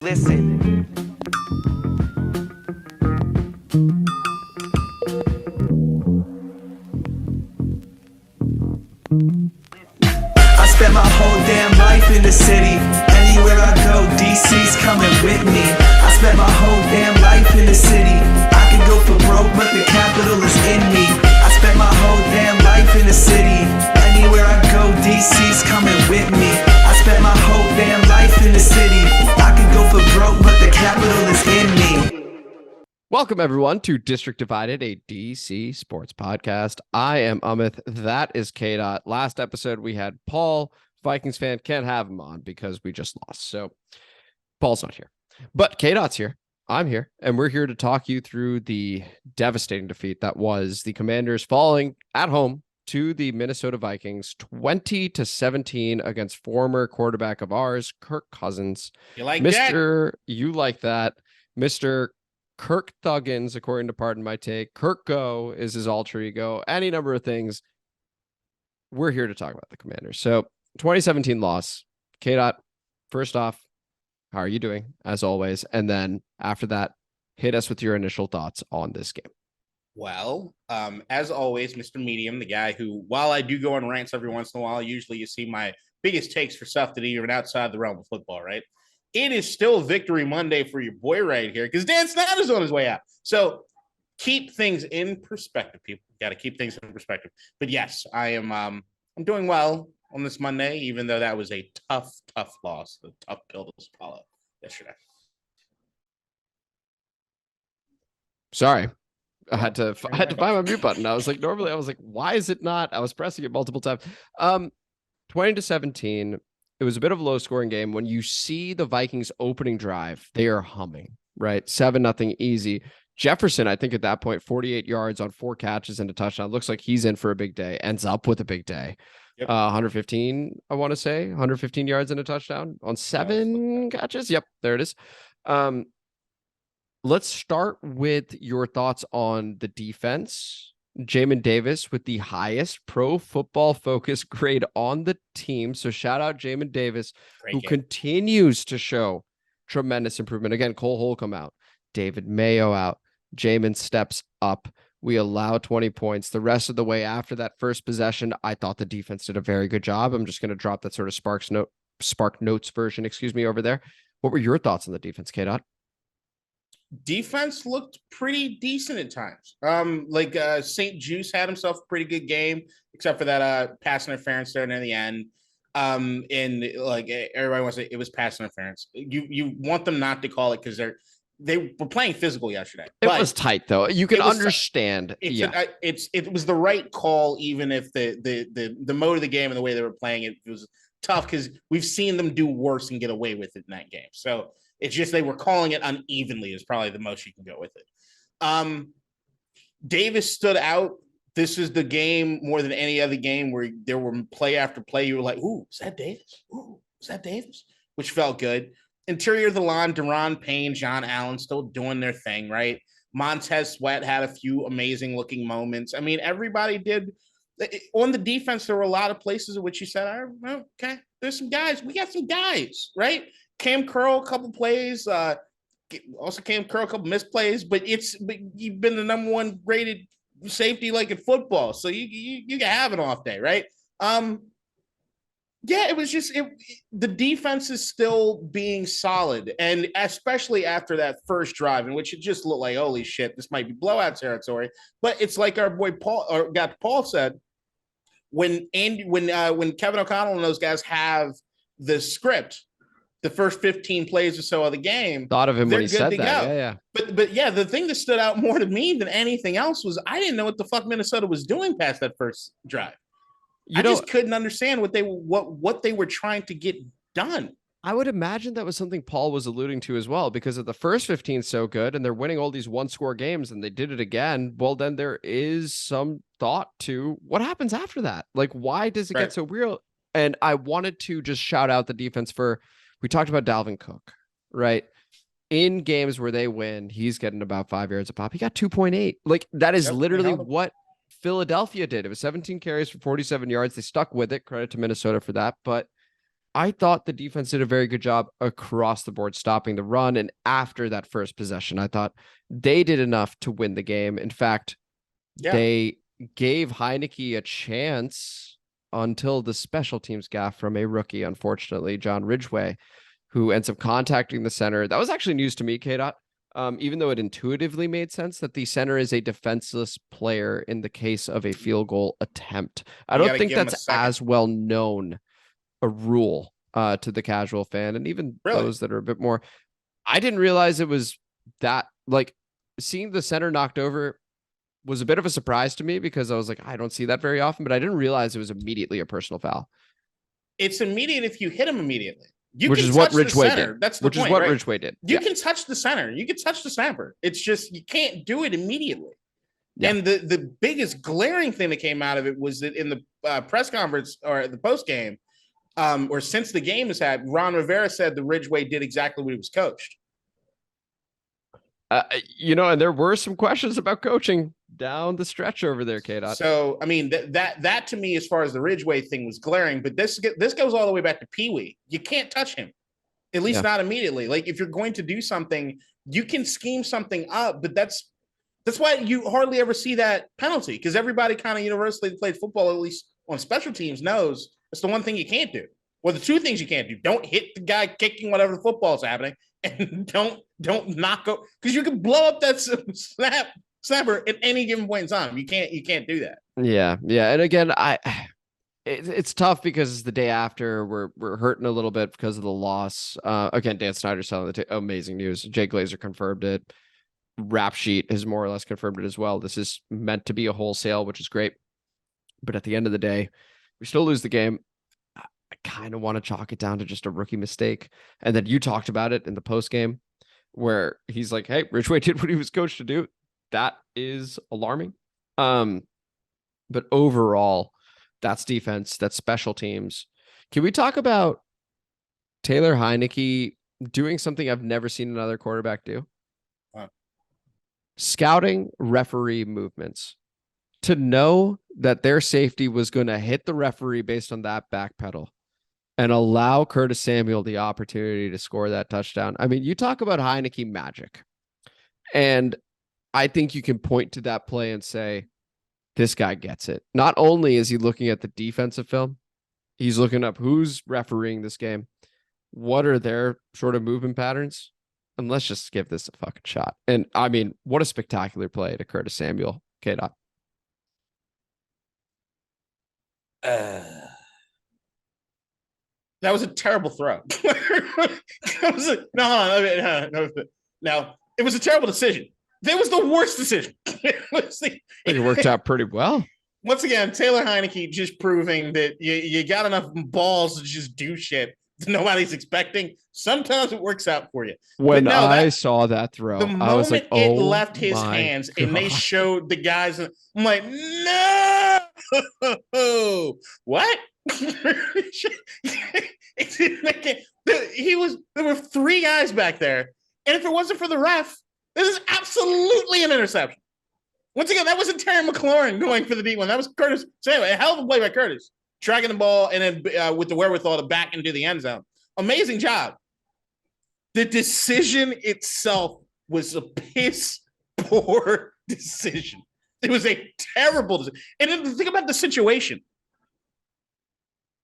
Listen. I spent my whole damn life in the city. Anywhere I go, DC's coming with me. I spent my whole damn life in the city. I could go for broke, but the capital is in me. I spent my whole damn life in the city. Anywhere I go, DC's coming with me. I spent my whole damn life in the city. I could go for broke, but the capital is in me. Welcome, everyone, to District Divided, a DC sports podcast. I am Amit. That is KDot. Last episode, we had Paul, Vikings fan. Can't have him on because we just lost. So Paul's not here. But KDot's here. I'm here. And we're here to talk you through the devastating defeat that was the Commanders falling at home to the Minnesota Vikings 20-17 against former quarterback of ours, Kirk Cousins. You like Mr. that? You like that. Mr. Kirk Thuggins, according to Pardon My Take. Kirk Go is his alter ego. Any number of things. We're here to talk about the Commanders. So 2017 loss. KDot, first off, how are you doing, as always? And then after that, hit us with your initial thoughts on this game. Well, as always, Mr. Medium, the guy who, while I do go on rants every once in a while, usually you see my biggest takes for stuff that even outside the realm of football, right? It is still Victory Monday for your boy right here because Dan Snyder's on his way out. So keep things in perspective, people. Got to keep things in perspective. But yes, I am. I'm doing well on this Monday, even though that was a tough loss, a tough pill to swallow yesterday. Sorry. I had to find my mute button. I was like, why is it not? I was pressing it multiple times. 20-17. It was a bit of a low-scoring game. When you see the Vikings opening drive, they are humming, right? 7-0 easy. Jefferson, I think at that point, 48 yards on 4 catches and a touchdown. Looks like he's in for a big day. Ends up with a big day. Yep. 115, I want to say. 115 yards and a touchdown on 7 catches. Yep, there it is. Let's start with your thoughts on the defense. Jamin Davis with the highest Pro Football Focus grade on the team. So shout out Jamin Davis, who continues to show tremendous improvement. Again, Cole Holcomb out, David Mayo out, Jamin steps up. We allow 20 points. The rest of the way after that first possession, I thought the defense did a very good job. I'm just going to drop that sort of Spark Notes version, over there. What were your thoughts on the defense, KDot? Defense looked pretty decent at times. St. Juice had himself a pretty good game, except for that pass interference there near the end. And like everybody wants to say it was pass interference. You want them not to call it because they were playing physical yesterday. It was tight though. You can understand. It was the right call, even if the mode of the game and the way they were playing it was tough because we've seen them do worse and get away with it in that game. So it's just they were calling it unevenly is probably the most you can go with it. Davis stood out. This is the game more than any other game where there were play after play. You were like, ooh, is that Davis? Ooh, is that Davis? Which felt good. Interior of the line, Deron Payne, John Allen still doing their thing, right? Montez Sweat had a few amazing looking moments. I mean, everybody did. On the defense, there were a lot of places in which you said, oh, okay, there's some guys. We got some guys, right? Cam Curl, a couple plays. Also Cam Curl, a couple misplays. But you've been the number one graded safety like in football, so you can have an off day, right? It was just the defense is still being solid, and especially after that first drive, in which it just looked like holy shit, this might be blowout territory. But it's like our boy Paul said, when Kevin O'Connell and those guys have the script. The first 15 plays or so of the game. Thought of him when he said that. Yeah. But yeah, the thing that stood out more to me than anything else was I didn't know what the fuck Minnesota was doing past that first drive. I just couldn't understand what they were trying to get done. I would imagine that was something Paul was alluding to as well, because if the first 15 so good and they're winning all these one-score games and they did it again, well, then there is some thought to what happens after that. Like, why does it get so real? And I wanted to just shout out the defense for. We talked about Dalvin Cook, right? In games where they win, he's getting about 5 yards a pop. He got 2.8. Like, that is literally what Philadelphia did. It was 17 carries for 47 yards. They stuck with it. Credit to Minnesota for that. But I thought the defense did a very good job across the board stopping the run. And after that first possession, I thought they did enough to win the game. In fact, they gave Heinicke a chance until the special teams gaffe from a rookie, unfortunately, John Ridgway, who ends up contacting the center. That was actually news to me, KDot. Even though it intuitively made sense that the center is a defenseless player in the case of a field goal attempt. I don't think that's as well known a rule to the casual fan, and even those that are a bit more. I didn't realize it was that, like, seeing the center knocked over was a bit of a surprise to me, because I was like, I don't see that very often, but I didn't realize it was immediately a personal foul. It's immediate if you hit him immediately. Which is what Ridgway did. That's the point, is what right? Ridgway did. You can touch the center. You can touch the snapper. It's just you can't do it immediately. Yeah. And the biggest glaring thing that came out of it was that in the press conference or the post game, or since the game has had, Ron Rivera said the Ridgway did exactly what he was coached. And there were some questions about coaching down the stretch over there, KDot. So, I mean, that to me, as far as the Ridgway thing, was glaring. But this goes all the way back to Pee Wee. You can't touch him, at least not immediately. Like, if you're going to do something, you can scheme something up, but that's why you hardly ever see that penalty, because everybody kind of universally played football, at least on special teams, knows it's the one thing you can't do. Well, the two things you can't do: don't hit the guy kicking whatever the football's happening, and don't knock out, because you can blow up that snapper at any given point in time. You can't do that. Yeah. And again, it's tough because it's the day after. We're hurting a little bit because of the loss. Again, Dan Snyder's telling the amazing news. Jay Glazer confirmed it. Rap Sheet has more or less confirmed it as well. This is meant to be a wholesale, which is great. But at the end of the day, we still lose the game. I kind of want to chalk it down to just a rookie mistake. And then you talked about it in the post game where he's like, hey, Ridgway did what he was coached to do. That is alarming. But overall, that's defense, that's special teams. Can we talk about Taylor Heinicke doing something I've never seen another quarterback do? Scouting referee movements. To know that their safety was going to hit the referee based on that back pedal and allow Curtis Samuel the opportunity to score that touchdown. I mean, you talk about Heinicke magic. And I think you can point to that play and say, this guy gets it. Not only is he looking at the defensive film, he's looking up who's refereeing this game. What are their sort of movement patterns? And let's just give this a fucking shot. And I mean, what a spectacular play to Curtis Samuel. KDot. That was a terrible throw. No, it was a terrible decision. That was the worst decision. It worked out pretty well. Once again, Taylor Heinicke just proving that you got enough balls to just do shit that nobody's expecting. Sometimes it works out for you. When I saw that throw, I was like, oh, it left his hands God. And they showed the guys. I'm like, no, what? There were three guys back there. And if it wasn't for the ref, this is absolutely an interception. Once again, that wasn't Terry McLaurin going for the deep one. That was Curtis. So anyway, a hell of a play by Curtis. Tracking the ball and then with the wherewithal to back into the end zone. Amazing job. The decision itself was a piss poor decision. It was a terrible decision. And then think about the situation.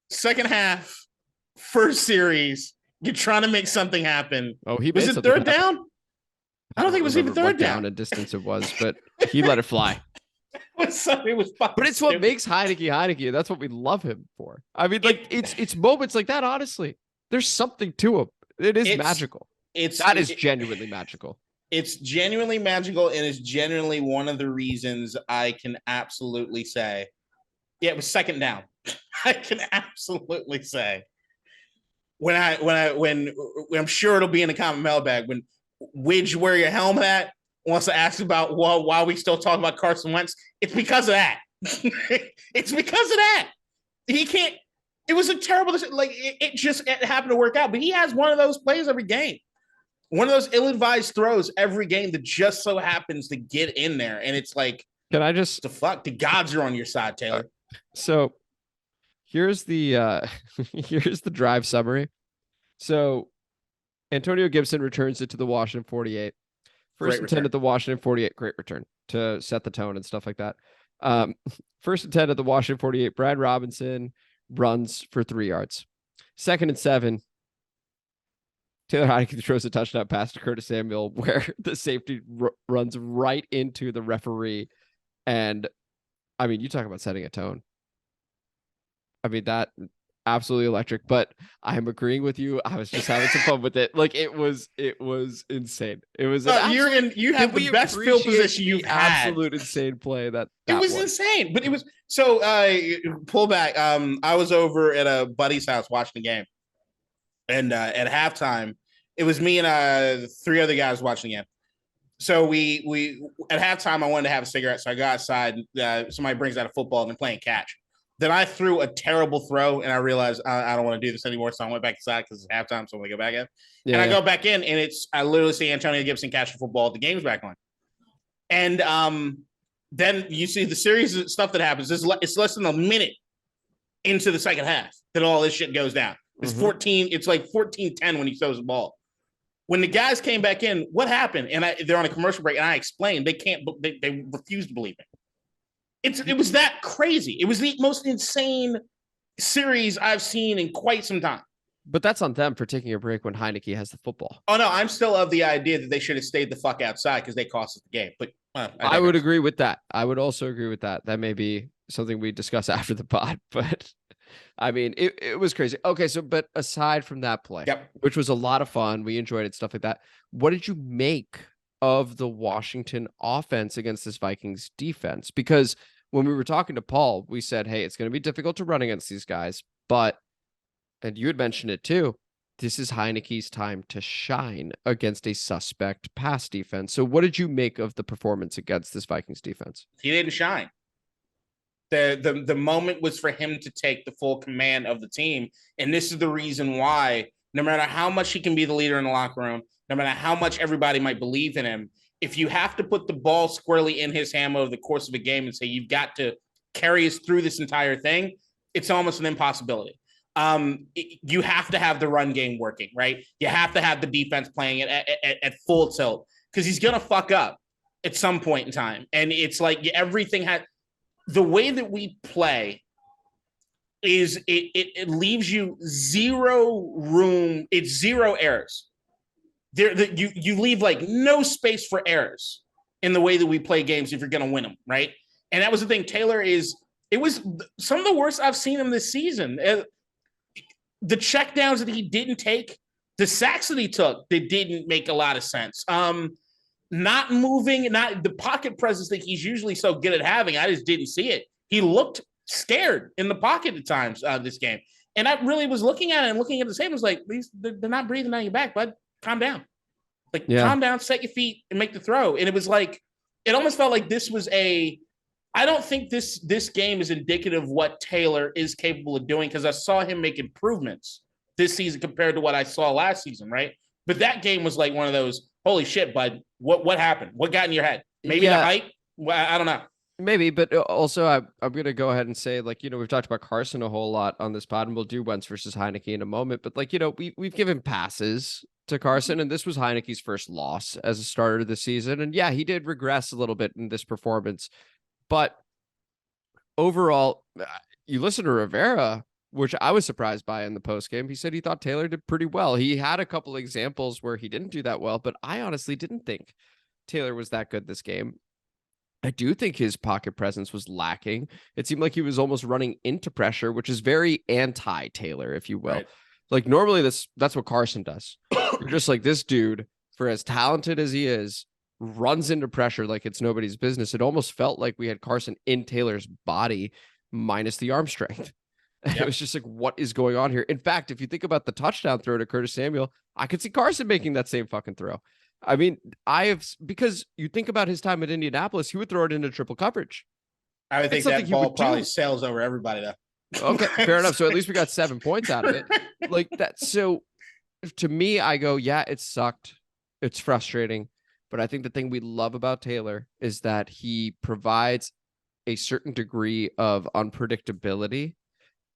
Second half, first series, you're trying to make something happen. Oh, he was it third down? I don't think it was even third down. A distance it was, but he let it fly. It was but it's what makes Heinicke. That's what we love him for. I mean, like it's moments like that. Honestly, there's something to him. It's magical. That is genuinely magical. It's genuinely magical, and it's genuinely one of the reasons I can absolutely say, yeah, it was second down. I can absolutely say when I'm sure it'll be in the comment mailbag when Widge wear your helmet at wants to ask about why we still talk about Carson Wentz. It's because of that. It's because of that. He can't. It was a terrible. Like it happened to work out. But he has one of those plays every game. One of those ill-advised throws every game that just so happens to get in there, and it's like, can I just the fuck? The gods are on your side, Taylor. So here's the here's the drive summary. So Antonio Gibson returns it to the Washington 48. First and 10 at the Washington 48. Great return to set the tone and stuff like that. First and 10 at the Washington 48. Brad Robinson runs for 3 yards. Second and 7. Taylor Heinicke throws a touchdown pass to Curtis Samuel where the safety runs right into the referee. And I mean, you talk about setting a tone. I mean, that absolutely electric, but I'm agreeing with you. I was just having some fun with it. Like it was insane. It was you have the best field position you've had. Absolute insane play. That it was insane, but it was so pull back. I was over at a buddy's house watching the game. And at halftime, it was me and 3 other guys watching the game. So we at halftime, I wanted to have a cigarette, so I go outside. Somebody brings out a football and they're playing catch. Then I threw a terrible throw, and I realized I don't want to do this anymore. So I went back inside because it's halftime, so I'm going to go back in. Yeah, and I go back in, and I literally see Antonio Gibson catch the football. The game's back on. And then you see the series of stuff that happens. It's less than a minute into the second half that all this shit goes down. It's 14. It's like 14-10 when he throws the ball. When the guys came back in, what happened? And they're on a commercial break, and I explained they refused to believe me. It was that crazy. It was the most insane series I've seen in quite some time. But that's on them for taking a break when Heinicke has the football. Oh no, I'm still of the idea that they should have stayed the fuck outside because they cost us the game. But I would agree with that. I would also agree with that. That may be something we discuss after the pod, but I mean, it was crazy. Okay, so but aside from that play, which was a lot of fun, we enjoyed it, stuff like that. What did you make of the Washington offense against this Vikings defense? Because when we were talking to Paul, we said, hey, it's going to be difficult to run against these guys, but, and you had mentioned it too, this is Heinicke's time to shine against a suspect pass defense. So what did you make of the performance against this Vikings defense? He didn't shine. The moment was for him to take the full command of the team. And this is the reason why, no matter how much he can be the leader in the locker room, no matter how much everybody might believe in him, if you have to put the ball squarely in his hand over the course of a game and say, you've got to carry us through this entire thing, it's almost an impossibility. You have to have the run game working, right? You have to have the defense playing it at full tilt because he's going to fuck up at some point in time. And it's like everything has the way that we play is it leaves you zero room. It's 0 errors. You leave like no space for errors in the way that we play games if you're going to win them, right? And that was the thing. Taylor it was some of the worst I've seen him this season. The checkdowns that he didn't take, the sacks that he took, that didn't make a lot of sense. Not moving, not the pocket presence that he's usually so good at having. I just didn't see it. He looked scared in the pocket at times this game. And I really was looking at it and looking at the same. It was like, they're not breathing on your back, bud. Calm down. Calm down, set your feet, and make the throw. And it was like, it almost felt like this was I don't think this game is indicative of what Taylor is capable of doing because I saw him make improvements this season compared to what I saw last season, right? But that game was like one of those, holy shit, bud, what happened? What got in your head? Maybe the height? Well, I don't know. Maybe, but also I'm going to go ahead and say, like, we've talked about Carson a whole lot on this pod, and we'll do Wentz versus Heinicke in a moment. But, like, we've given passes to Carson, and this was Heinicke's first loss as a starter this season. And, yeah, he did regress a little bit in this performance. But overall, you listen to Rivera, which I was surprised by in the postgame. He said he thought Taylor did pretty well. He had a couple examples where he didn't do that well, but I honestly didn't think Taylor was that good this game. I do think his pocket presence was lacking. It seemed like he was almost running into pressure, which is very anti-Taylor, if you will. Right. Like normally that's what Carson does. You're just like, this dude, for as talented as he is, runs into pressure like it's nobody's business. It almost felt like we had Carson in Taylor's body minus the arm strength. Yep. It was just like, what is going on here? In fact, if you think about the touchdown throw to Curtis Samuel, I could see Carson making that same fucking throw. I mean, because you think about his time at Indianapolis, he would throw it into triple coverage. I would think that ball probably sails over everybody though. Okay, fair enough. So at least we got 7 points out of it. Like that. So to me, I go, yeah, it sucked. It's frustrating. But I think the thing we love about Taylor is that he provides a certain degree of unpredictability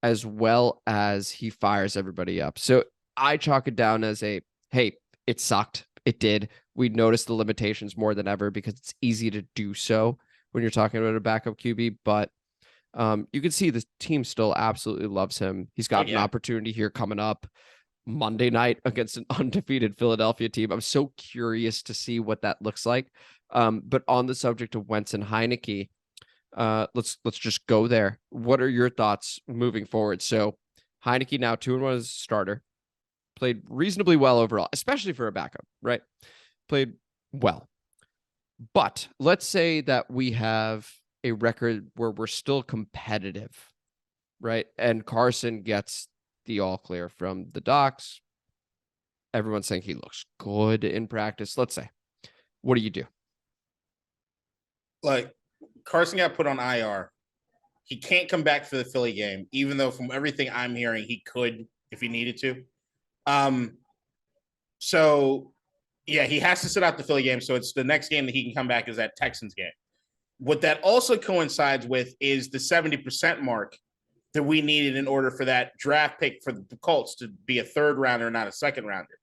as well as he fires everybody up. So I chalk it down as hey, it sucked. It did. We noticed the limitations more than ever because it's easy to do so when you're talking about a backup QB, but you can see the team still absolutely loves him. He's got an opportunity here coming up Monday night against an undefeated Philadelphia team. I'm so curious to see what that looks like. But on the subject of Wentz and Heinicke, let's just go there. What are your thoughts moving forward? So Heinicke now 2-1 as a starter, played reasonably well overall, especially for a backup, right? Played well. But let's say that we have a record where we're still competitive, right? And Carson gets the all clear from the docs. Everyone's saying he looks good in practice. Let's say, what do you do? Like, Carson got put on IR. He can't come back for the Philly game, even though from everything I'm hearing, he could if he needed to. So yeah, he has to sit out the Philly game. So it's the next game that he can come back is that Texans game. What that also coincides with is the 70% mark that we needed in order for that draft pick for the Colts to be a third rounder, not a second rounder.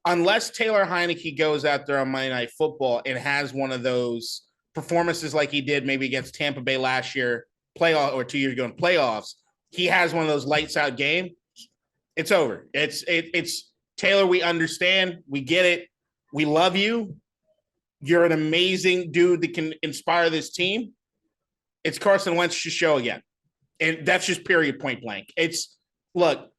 Unless Taylor Heinicke goes out there on Monday Night Football and has one of those performances like he did maybe against Tampa Bay last year, playoff or 2 years ago in playoffs, he has one of those lights out game. It's over. It's Taylor. We understand. We get it. We love you. You're an amazing dude that can inspire this team. It's Carson Wentz to show again. And that's just period, point blank. Look,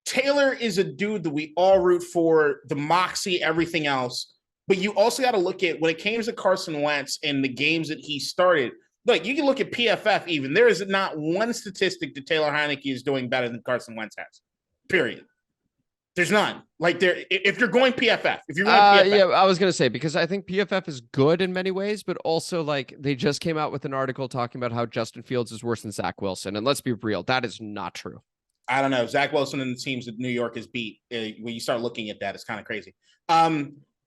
Taylor is a dude that we all root for, the moxie, everything else. But you also got to look at when it came to Carson Wentz and the games that he started. Look, you can look at PFF even. There is not one statistic that Taylor Heinicke is doing better than Carson Wentz has. Period. There's none. Like if you're going PFF, yeah, I was gonna say because I think PFF is good in many ways, but also like they just came out with an article talking about how Justin Fields is worse than Zach Wilson, and let's be real, that is not true. I don't know. Zach Wilson and the teams that New York has beat. When you start looking at that, it's kind of crazy.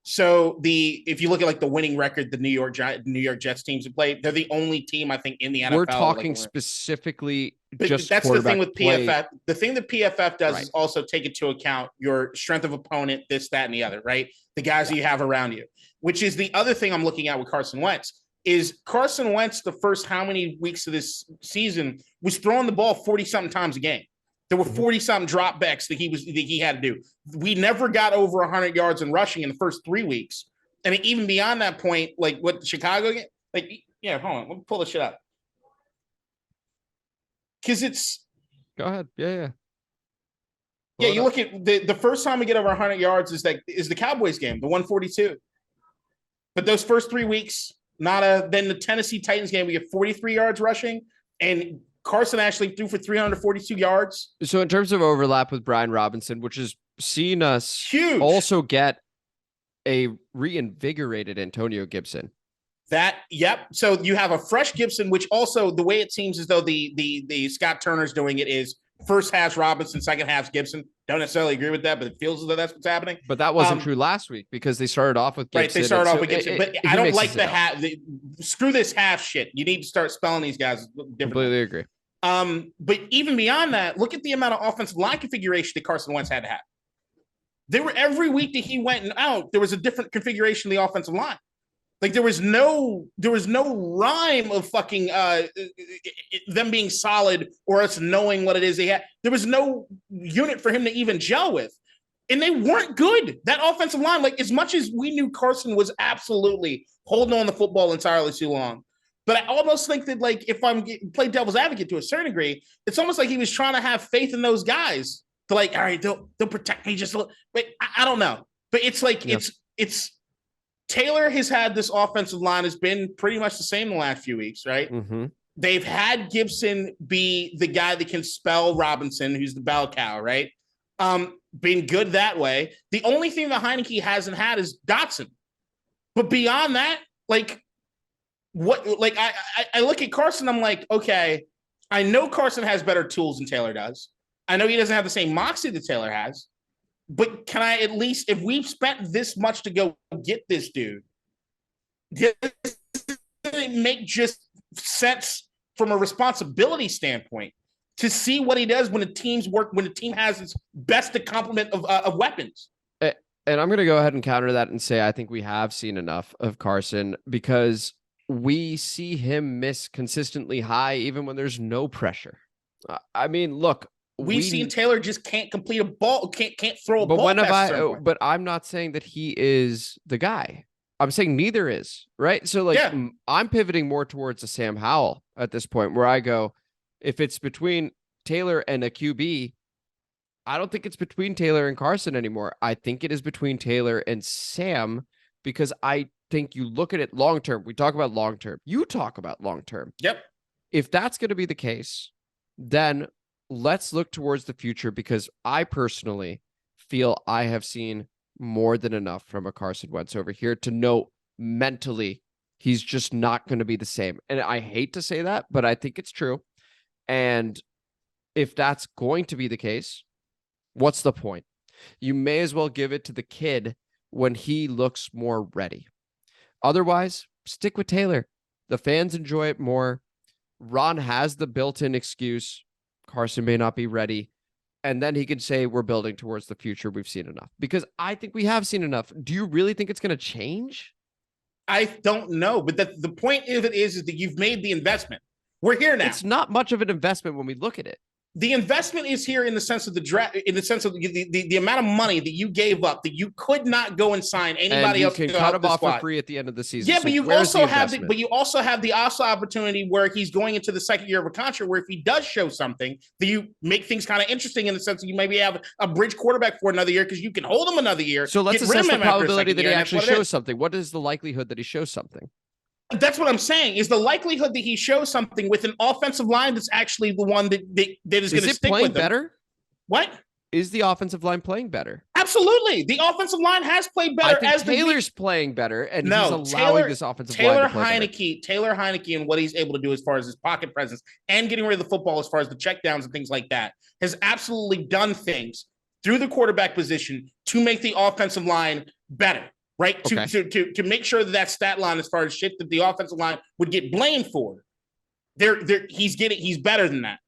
So if you look at like the winning record, the New York Jets teams have played, they're the only team I think in the NFL. We're talking specifically. But just that's the thing with PFF. Play. The thing that PFF does is also take into account your strength of opponent, this, that, and the other, right? The guys that you have around you, which is the other thing I'm looking at with Carson Wentz. Is Carson Wentz the first how many weeks of this season was throwing the ball 40-something times a game? There were 40-something dropbacks that he had to do. We never got over 100 yards in rushing in the first 3 weeks. And even beyond that point, like what Chicago game, like, yeah, hold on, let me pull this shit up. Because it's go ahead. Yeah. Yeah, you look at the first time we get over 100 yards is the Cowboys game, the 142. But those first 3 weeks, then the Tennessee Titans game, we get 43 yards rushing, and Carson actually threw for 342 yards. So in terms of overlap with Brian Robinson, which has seen us huge, also get a reinvigorated Antonio Gibson. Yep. So you have a fresh Gibson, which also the way it seems as though the Scott Turner's doing it is first half's Robinson, second half's Gibson. Don't necessarily agree with that, but it feels as though that's what's happening. But that wasn't true last week because they started off with Gibson. Right, they started off with Gibson. But I don't like the half. Screw this half shit. You need to start spelling these guys differently. Completely agree. But even beyond that, look at the amount of offensive line configuration that Carson Wentz had to have. There were every week that he went out, there was a different configuration of the offensive line. Like there was no rhyme of fucking them being solid or us knowing what it is they had. There was no unit for him to even gel with. And they weren't good. That offensive line, like as much as we knew Carson was absolutely holding on the football entirely too long. But I almost think that like if I'm play devil's advocate to a certain degree, it's almost like he was trying to have faith in those guys to like, all right, they'll protect me just a little. But I don't know. But it's like it's Taylor has had this offensive line has been pretty much the same the last few weeks, right? Mm-hmm. They've had Gibson be the guy that can spell Robinson, who's the bell cow, right? Been good that way. The only thing that Heinicke hasn't had is Dotson. But beyond that, like what? Like I look at Carson, I'm like, okay, I know Carson has better tools than Taylor does. I know he doesn't have the same moxie that Taylor has. But can I at least, if we've spent this much to go get this dude, does it make just sense from a responsibility standpoint to see what he does when the team has its best complement of weapons. And I'm going to go ahead and counter that and say I think we have seen enough of Carson because we see him miss consistently high even when there's no pressure. I mean, look, we've seen Taylor just can't complete a ball, can't throw a ball. But but I'm not saying that he is the guy. I'm saying neither is, right? So like I'm pivoting more towards a Sam Howell at this point where I go, if it's between Taylor and a QB, I don't think it's between Taylor and Carson anymore. I think it is between Taylor and Sam because I think you look at it long term. We talk about long term. You talk about long term. Yep. If that's going to be the case, then let's look towards the future because I personally feel I have seen more than enough from a Carson Wentz over here to know mentally he's just not going to be the same. And I hate to say that, but I think it's true. And if that's going to be the case, what's the point? You may as well give it to the kid when he looks more ready. Otherwise, stick with Taylor. The fans enjoy it more. Ron has the built-in excuse. Carson may not be ready. And then he can say, we're building towards the future. We've seen enough. Because I think we have seen enough. Do you really think it's going to change? I don't know. But the point of it is that you've made the investment. We're here now. It's not much of an investment when we look at it. The investment is here in the sense of the draft, in the sense of the amount of money that you gave up that you could not go and sign anybody else. You can cut him off for free at the end of the season. Yeah, but you also have the opportunity where he's going into the second year of a contract where if he does show something, that you make things kind of interesting in the sense that you maybe have a bridge quarterback for another year because you can hold him another year. So let's assess the probability that he actually shows something. What is the likelihood that he shows something? That's what I'm saying is the likelihood that he shows something with an offensive line that's actually the one that is going to stick with him. Better? What? Is the offensive line playing better? Absolutely. The offensive line has played better. I think Taylor's playing better, and he's allowing this offensive line to play better. Taylor Heinicke and what he's able to do as far as his pocket presence and getting rid of the football as far as the checkdowns and things like that has absolutely done things through the quarterback position to make the offensive line better. Right. Okay. To make sure that stat line, as far as shit that the offensive line would get blamed for, he's better than that.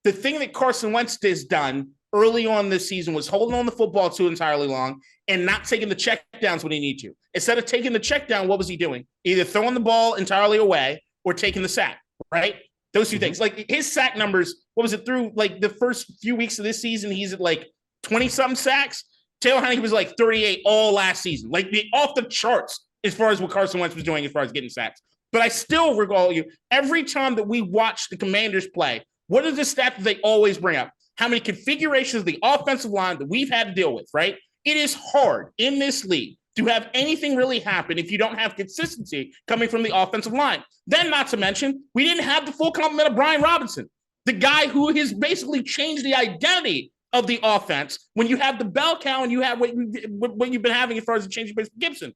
The thing that Carson Wentz has done early on this season was holding on the football too entirely long and not taking the checkdowns when he need to. Instead of taking the check down, what was he doing? Either throwing the ball entirely away or taking the sack. Right. Those two things. Like his sack numbers, what was it through like the first few weeks of this season? He's at like 20-something sacks. Taylor Heinicke was like 38 all last season, like off the charts as far as what Carson Wentz was doing as far as getting sacks. But I still recall you every time that we watch the Commanders play, what are the stats that they always bring up? How many configurations of the offensive line that we've had to deal with, right? It is hard in this league to have anything really happen if you don't have consistency coming from the offensive line. Then not to mention, we didn't have the full complement of Brian Robinson, the guy who has basically changed the identity of the offense when you have the bell cow and you have what you've been having as far as the changing pace of Gibson.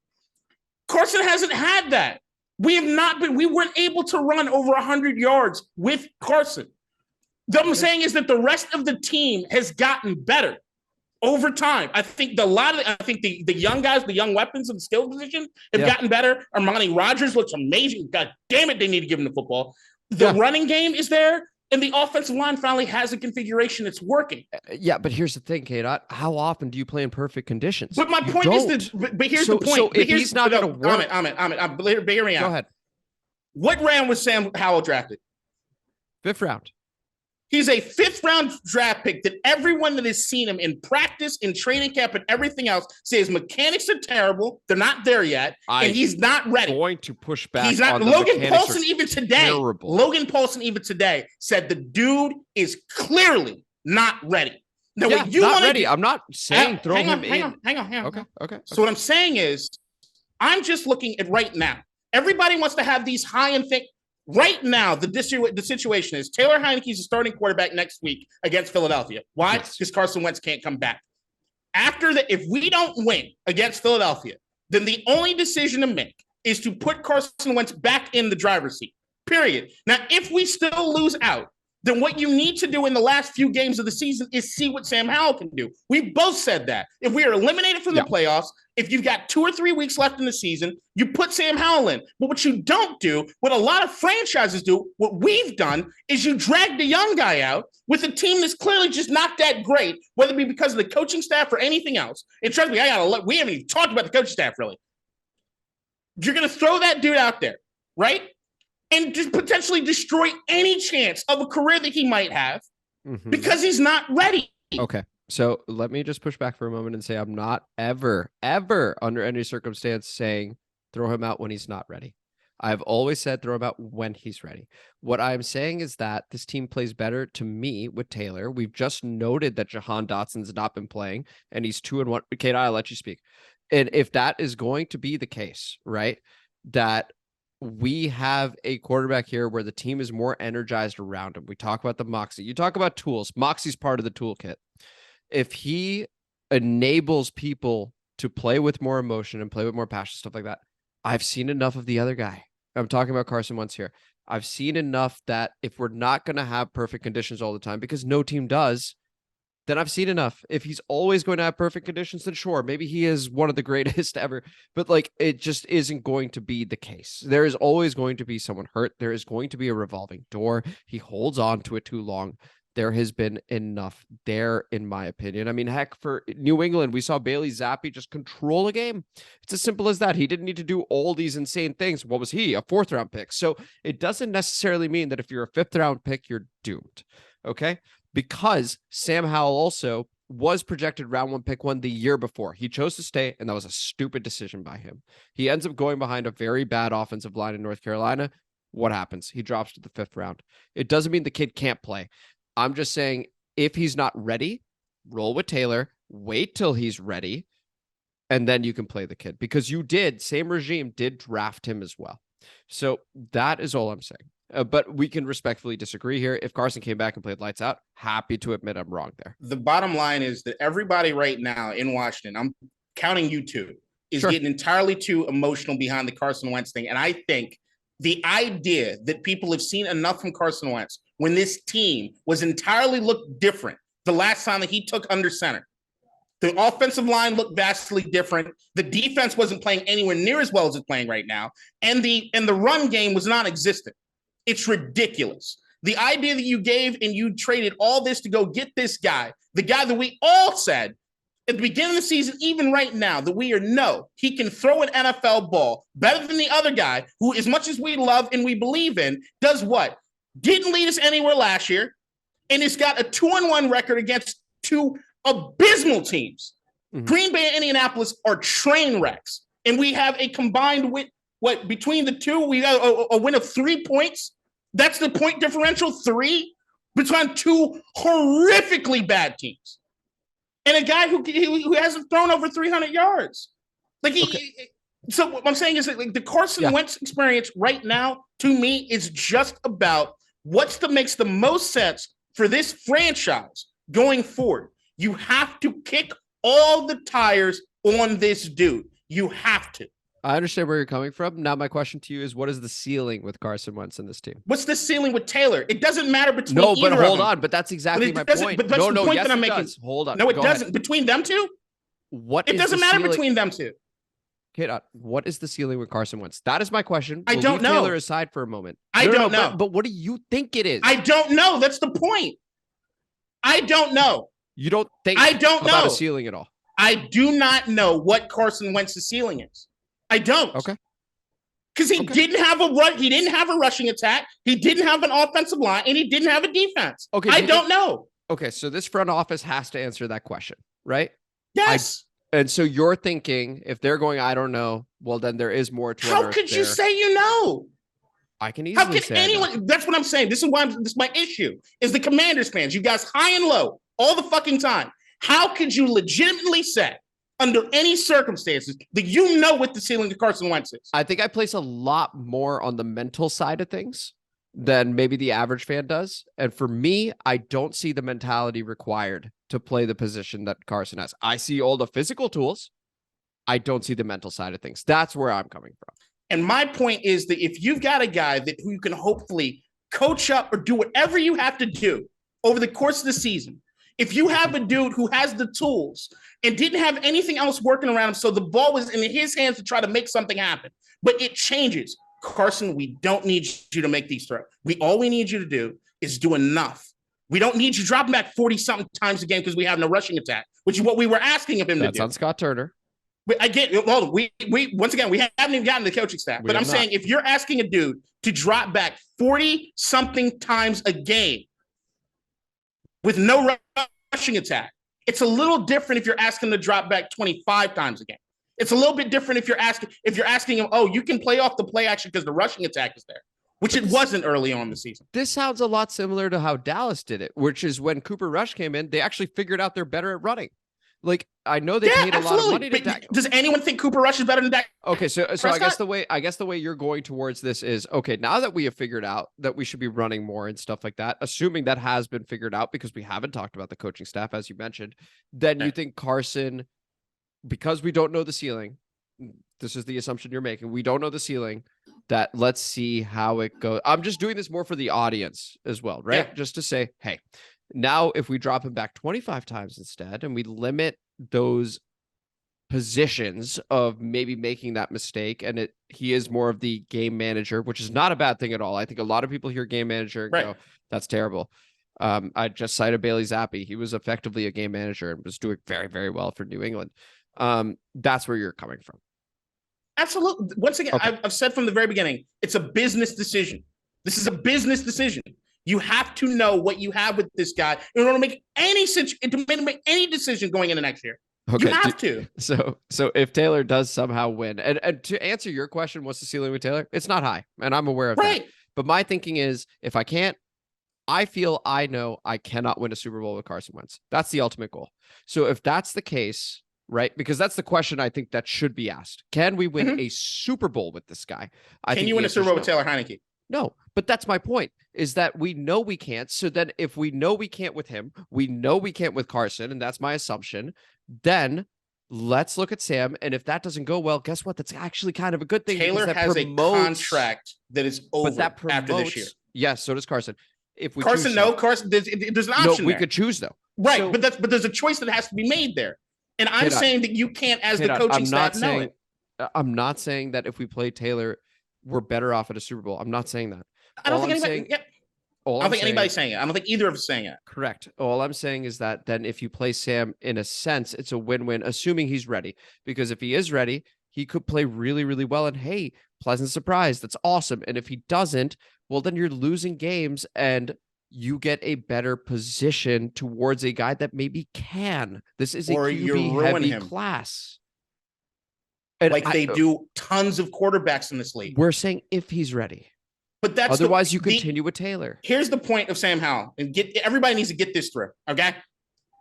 Carson hasn't had that. We weren't able to run over 100 yards with Carson. What I'm saying is that the rest of the team has gotten better over time. I think the young guys, the young weapons of the skill position have gotten better. Armani Rogers looks amazing. God damn it, they need to give him the football. The running game is there. And the offensive line finally has a configuration that's working. Yeah, but here's the thing, KDot. How often do you play in perfect conditions? But my point is that. But here's the point. So if he's not going to work, Amit, hear me out. Go ahead. What round was Sam Howell drafted? 5th round. He's a 5th round draft pick that everyone that has seen him in practice, in training camp, and everything else says mechanics are terrible. They're not there yet, and he's not ready. Going to push back. He's not. Logan Paulson even today said the dude is clearly not ready. Now, not ready. I'm not saying throw him in. Hang on. Okay. So what I'm saying is, I'm just looking at right now. Everybody wants to have these high and think. Right now, the situation is Taylor Heinicke is a starting quarterback next week against Philadelphia. Why? Because Carson Wentz can't come back. After that, if we don't win against Philadelphia, then the only decision to make is to put Carson Wentz back in the driver's seat, period. Now, if we still lose out then what you need to do in the last few games of the season is see what Sam Howell can do. We both said that. If we are eliminated from the playoffs, if you've got 2 or 3 weeks left in the season, you put Sam Howell in. But what you don't do, what a lot of franchises do, what we've done, is you drag the young guy out with a team that's clearly just not that great, whether it be because of the coaching staff or anything else. And trust me, we haven't even talked about the coaching staff, really. You're going to throw that dude out there, right? And just potentially destroy any chance of a career that he might have because he's not ready. Okay. So let me just push back for a moment and say I'm not ever under any circumstance saying throw him out when he's not ready. I've always said throw him out when he's ready. What I'm saying is that this team plays better to me with Taylor. We've just noted that Jahan Dotson's not been playing and he's 2-1. Kate, I'll let you speak. And if that is going to be the case, right, that we have a quarterback here where the team is more energized around him. We talk about the moxie. You talk about tools. Moxie's part of the toolkit. If he enables people to play with more emotion and play with more passion, stuff like that, I've seen enough of the other guy. I'm talking about Carson Wentz here. I've seen enough that if we're not going to have perfect conditions all the time, because no team does, then I've seen enough. If he's always going to have perfect conditions, then sure, maybe he is one of the greatest ever, but like, it just isn't going to be the case. There is always going to be someone hurt. There is going to be a revolving door. He holds on to it too long. There has been enough there, in my opinion. I mean, heck, for New England, we saw Bailey Zappi just control a game. It's as simple as that. He didn't need to do all these insane things. What was he? A 4th-round pick. So it doesn't necessarily mean that if you're a 5th-round pick, you're doomed. Okay? Because Sam Howell also was projected round 1, pick 1 the year before. He chose to stay, and that was a stupid decision by him. He ends up going behind a very bad offensive line in North Carolina. What happens? He drops to the 5th round. It doesn't mean the kid can't play. I'm just saying, if he's not ready, roll with Taylor, wait till he's ready, and then you can play the kid. Because same regime did draft him as well. So that is all I'm saying. But we can respectfully disagree here. If Carson came back and played lights out, happy to admit I'm wrong there. The bottom line is that everybody right now in Washington, I'm counting you two, is getting entirely too emotional behind the Carson Wentz thing. And I think the idea that people have seen enough from Carson Wentz when this team was entirely looked different the last time that he took under center. The offensive line looked vastly different. The defense wasn't playing anywhere near as well as it's playing right now. And the run game was non-existent. It's ridiculous. The idea that you gave and you traded all this to go get this guy, the guy that we all said at the beginning of the season, even right now, that he can throw an NFL ball better than the other guy who, as much as we love and we believe in, does what? Didn't lead us anywhere last year, and has got a 2-1 record against 2 abysmal teams. Green Bay and Indianapolis are train wrecks, and we have a combined win. Between the two, we got a win of 3 points. That's the point differential, 3 between 2 horrifically bad teams, and a guy who hasn't thrown over 300 yards. So what I'm saying is that the Carson Wentz experience right now, to me, is just about makes the most sense for this franchise going forward. You have to kick all the tires on this dude. You have to. I understand where you're coming from. Now, my question to you is, what is the ceiling with Carson Wentz in this team? What's the ceiling with Taylor? It doesn't matter between No, but hold on. But that's exactly my point. But that's the point that I'm making. Does. Hold on. No, it doesn't. Between them two? It doesn't matter between them two. KDot, what is the ceiling with Carson Wentz? That is my question. I don't know. Taylor aside for a moment. I don't know. But what do you think it is? I don't know. That's the point. I don't know. You don't think about a ceiling at all? I do not know what Carson Wentz's ceiling is. I don't. Okay. Because he didn't have he didn't have a rushing attack. He didn't have an offensive line, and he didn't have a defense. Okay. I don't know. Okay, so this front office has to answer that question, right? Yes. And so you're thinking, if they're going, I don't know, well, then there is more to How could you say you know? I can easily say. How can anyone? That's what I'm saying. This is my issue is the Commanders fans. You guys high and low all the fucking time. How could you legitimately say, under any circumstances, that you know what the ceiling of Carson Wentz is? I think I place a lot more on the mental side of things than maybe the average fan does. And for me, I don't see the mentality required to play the position that Carson has. I see all the physical tools. I don't see the mental side of things. That's where I'm coming from. And my point is that if you've got a guy who you can hopefully coach up, or do whatever you have to do over the course of the season. If you have a dude who has the tools and didn't have anything else working around him, so the ball was in his hands to try to make something happen, but it changes. Carson, we don't need you to make these throws. All we need you to do is do enough. We don't need you dropping back 40-something times a game because we have no rushing attack, which is what we were asking of him to do. That's on Scott Turner. I get it. Well, we once again, we haven't even gotten the coaching staff. But I'm saying if you're asking a dude to drop back 40-something times a game with no rushing attack, it's a little different if you're asking him to drop back 25 times a game. It's a little bit different if you're asking him, oh, you can play off the play action because the rushing attack is there, which it wasn't early on in the season. This sounds a lot similar to how Dallas did it, which is when Cooper Rush came in, they actually figured out they're better at running. Like, I know they paid a lot of money to Dak. Does anyone think Cooper Rush is better than Dak? Okay, so I guess the way you're going towards this is, okay, now that we have figured out that we should be running more and stuff like that, assuming that has been figured out because we haven't talked about the coaching staff, as you mentioned, then you think Carson, because we don't know the ceiling, this is the assumption you're making, we don't know the ceiling, that let's see how it goes. I'm just doing this more for the audience as well, right? Yeah. Just to say, hey, now if we drop him back 25 times instead and we limit those positions of maybe making that mistake, and he is more of the game manager, which is not a bad thing at all. I think a lot of people hear game manager and go, that's terrible. I just cited Bailey Zappi. He was effectively a game manager and was doing very, very well for New England. That's where you're coming from. Absolutely. Once again, okay. I've said from the very beginning, it's a business decision. This is a business decision. You have to know what you have with this guy in order to make any decision going into next year. Okay, you have to. So if Taylor does somehow win, and to answer your question, what's the ceiling with Taylor? It's not high, and I'm aware of that. But my thinking is, if I can't, I feel I know I cannot win a Super Bowl with Carson Wentz. That's the ultimate goal. So if that's the case, right? Because that's the question I think that should be asked. Can we win a Super Bowl with this guy? Can you win a Super Bowl with Taylor Heinicke? No, but that's my point, is that we know we can't. So then if we know we can't with him, we know we can't with Carson, and that's my assumption, then let's look at Sam. And if that doesn't go well, guess what? That's actually kind of a good thing. Taylor has a contract that is over after this year. Yes, so does Carson. If we Carson, there's an option. No, we could choose though. Right, so, but there's a choice that has to be made there. And I'm saying that you can't, as the coaching staff, know it. I'm not saying that if we play Taylor, we're better off at a Super Bowl. I'm not saying that. I don't think anybody's saying it. I don't think either of us saying it. Correct. All I'm saying is that then if you play Sam, in a sense, it's a win-win, assuming he's ready. Because if he is ready, he could play really, really well. And hey, pleasant surprise. That's awesome. And if he doesn't, well, then you're losing games and you get a better position towards a guy that maybe can. This is a QB-heavy class. And they do tons of quarterbacks in this league. We're saying if he's ready. But that's otherwise you continue with Taylor. Here's the point of Sam Howell. And everybody needs to get this through. Okay.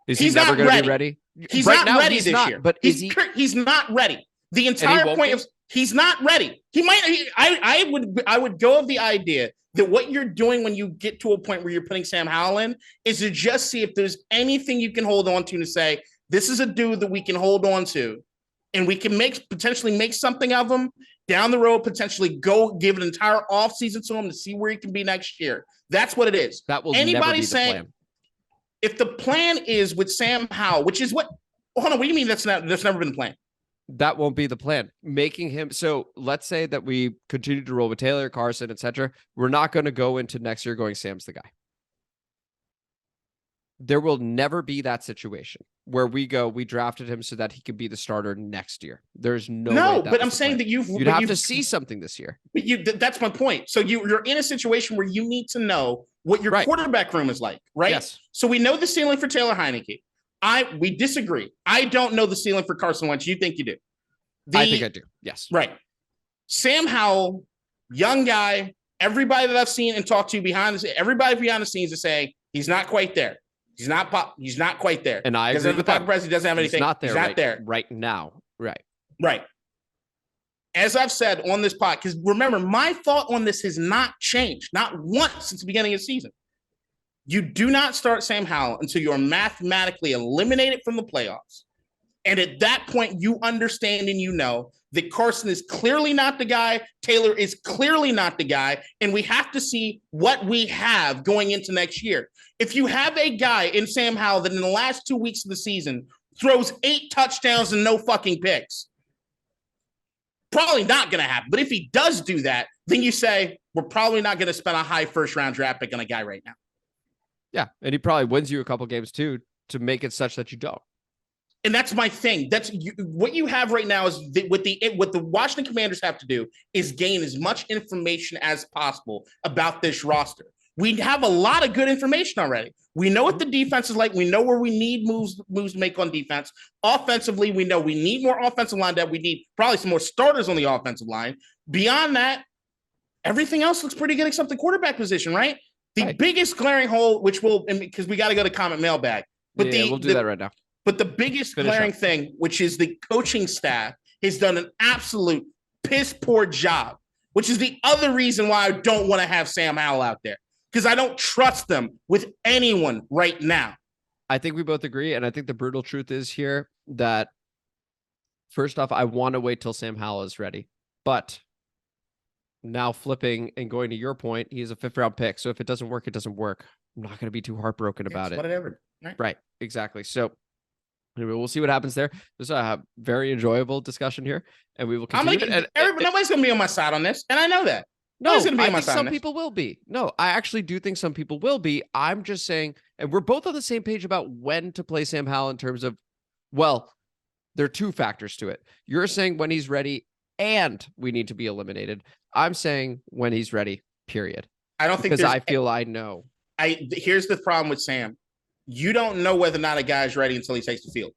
He's never going to be ready? He's not ready this year. But he's not ready. The entire point of he's not ready. He might. I would go of the idea that what you're doing when you get to a point where you're putting Sam Howell in is to just see if there's anything you can hold on to say, this is a dude that we can hold on to. And we can potentially make something of him down the road, potentially go give an entire offseason to him to see where he can be next year. That's what it is. That will never be the plan. If the plan is with Sam Howell, which is hold on, what do you mean that's never been the plan? That won't be the plan. Making him, so let's say that we continue to roll with Taylor, Carson, etc. We're not going to go into next year going, Sam's the guy. There will never be that situation where we drafted him so that he could be the starter next year. There's no way but I'm saying that you'd have to see something this year. But that's my point. So you're in a situation where you need to know what your quarterback room is like, right? Yes. So we know the ceiling for Taylor Heinicke. We disagree. I don't know the ceiling for Carson Wentz. You think you do? I think I do. Yes. Right. Sam Howell, young guy. Everybody that I've seen and talked to everybody behind the scenes is saying he's not quite there. He's not quite there. And I agree with that. He doesn't have anything. He's not there right now. Right. As I've said on this pod, because remember, my thought on this has not changed, not once since the beginning of the season. You do not start Sam Howell until you are mathematically eliminated from the playoffs And at that point, you understand and you know that Carson is clearly not the guy. Taylor is clearly not the guy. And we have to see what we have going into next year. If you have a guy in Sam Howell that in the last 2 weeks of the season throws 8 touchdowns and no fucking picks, probably not going to happen. But if he does do that, then you say, we're probably not going to spend a high first-round draft pick on a guy right now. Yeah, and he probably wins you a couple games too to make it such that you don't. And that's my thing. That's what you have right now is what the Washington Commanders have to do is gain as much information as possible about this roster. We have a lot of good information already. We know what the defense is like. We know where we need moves to make on defense. Offensively, we know we need more offensive line depth. We need probably some more starters on the offensive line. Beyond that, everything else looks pretty good except the quarterback position, right? The biggest glaring hole, which because we got to go to comment mailbag. But we'll do that right now. But the biggest glaring thing, which is the coaching staff, has done an absolute piss poor job, which is the other reason why I don't want to have Sam Howell out there, because I don't trust them with anyone right now. I think we both agree. And I think the brutal truth is here that, first off, I want to wait till Sam Howell is ready. But now flipping and going to your point, he's a 5th-round pick. So if it doesn't work, it doesn't work. I'm not going to be too heartbroken about it. Whatever. Right. Exactly. So anyway, we'll see what happens there. This is a very enjoyable discussion here, and we will continue. Nobody's going to be on my side on this, and I know that. No, I think some people will be. No, I actually do think some people will be. I'm just saying, and we're both on the same page about when to play Sam Howell in terms of, well, there are 2 factors to it. You're saying when he's ready and we need to be eliminated. I'm saying when he's ready, period. I don't think because I feel I know. Here's the problem with Sam. You don't know whether or not a guy's ready until he takes the field.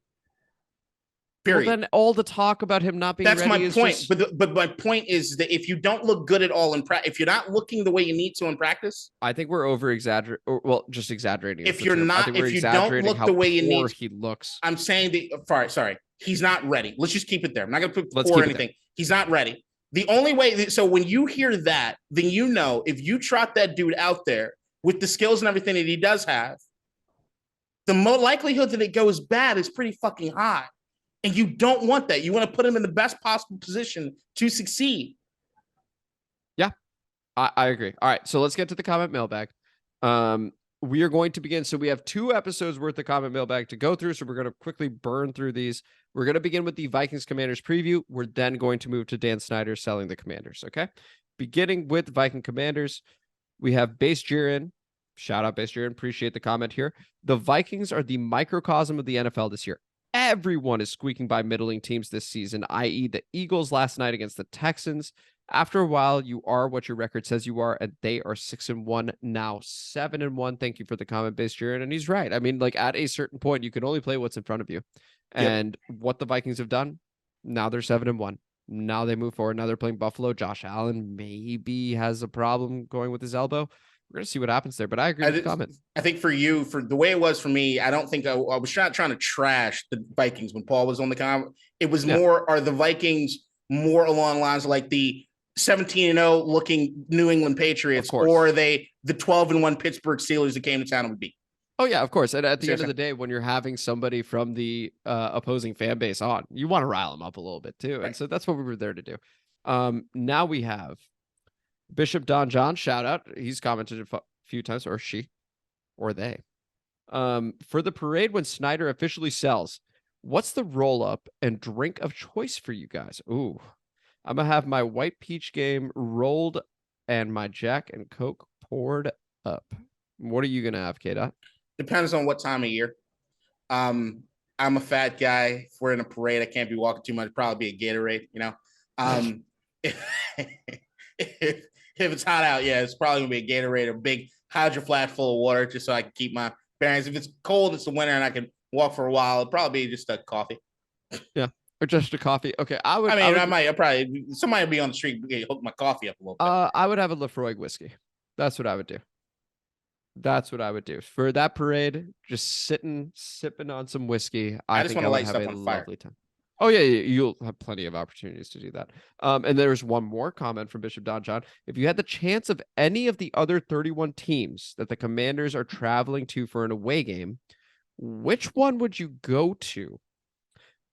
Period. Well, then all the talk about him not being ready. That's my point. But my point is that if you don't look good at all in practice, if you're not looking the way you need to in practice, I think we're over-exaggerating. Well, just exaggerating. If you don't look the way you need, he looks. I'm saying that. Sorry, he's not ready. Let's just keep it there. I'm not going to put poor or anything. He's not ready. The only way. So when you hear that, then you know if you trot that dude out there with the skills and everything that he does have, the likelihood that it goes bad is pretty fucking high. And you don't want that. You want to put him in the best possible position to succeed. Yeah, I agree. All right, so let's get to the comment mailbag. We are going to begin. So we have 2 episodes worth of comment mailbag to go through. So we're going to quickly burn through these. We're going to begin with the Vikings Commanders preview. We're then going to move to Dan Snyder selling the Commanders. Okay, beginning with Viking Commanders, we have Base Jiren. Shout out Base Jiren. Appreciate the comment here. The Vikings are the microcosm of the NFL this year. Everyone is squeaking by middling teams this season, i.e. the Eagles last night against the Texans. After a while, you are what your record says you are, and they are 6-1, now 7-1. Thank you for the comment, Base Jiren. And he's right. I mean, like at a certain point, you can only play what's in front of you. And what the Vikings have done, now they're 7-1. Now they move forward. Now they're playing Buffalo. Josh Allen maybe has a problem going with his elbow. We're going to see what happens there, but I agree with the comment. I think for you, for the way it was for me, I don't think I was trying to trash the Vikings when Paul was on the comment. It was more, are the Vikings more along the lines of like the 17-0 looking New England Patriots, or are they the 12-1 Pittsburgh Steelers that came to town and would beat? Oh, yeah, of course. And at the end of the day, when you're having somebody from the opposing fan base on, you want to rile them up a little bit too. Right. And so that's what we were there to do. Now we have Bishop Don John, shout out. He's commented a few times, or she, or they. For the parade when Snyder officially sells, what's the roll up and drink of choice for you guys? Ooh, I'm going to have my white peach game rolled and my Jack and Coke poured up. What are you going to have, KDot? Depends on what time of year. I'm a fat guy. If we're in a parade, I can't be walking too much. Probably be a Gatorade, you know. If it's hot out, yeah, it's probably gonna be a Gatorade, a big Hydro Flask full of water, just so I can keep my bearings. If it's cold, it's the winter, and I can walk for a while. It'll probably be just a coffee. Yeah, or just a coffee. Okay, I might probably somebody will be on the street hook my coffee up a little bit. I would have a Lefroy whiskey. That's what I would do. That's what I would do for that parade. Just sipping on some whiskey. I just want to light stuff on fire. Lovely time. Oh, yeah, you'll have plenty of opportunities to do that. And there's one more comment from Bishop Don John. If you had the chance of any of the other 31 teams that the Commanders are traveling to for an away game, which one would you go to?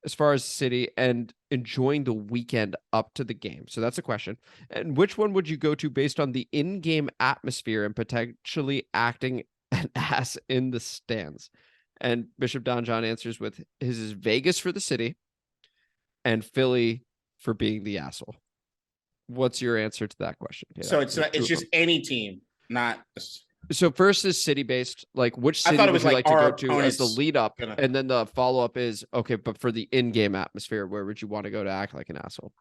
as far as city and enjoying the weekend up to the game? So that's a question. And which one would you go to based on the in-game atmosphere and potentially acting an ass in the stands? And Bishop Don John answers with his is Vegas for the city and Philly for being the asshole. What's your answer to that question? So it's just any team, not. So first is city based. Like which city would you like to go to as the lead up, and then the follow up is okay. But for the in game atmosphere, where would you want to go to act like an asshole?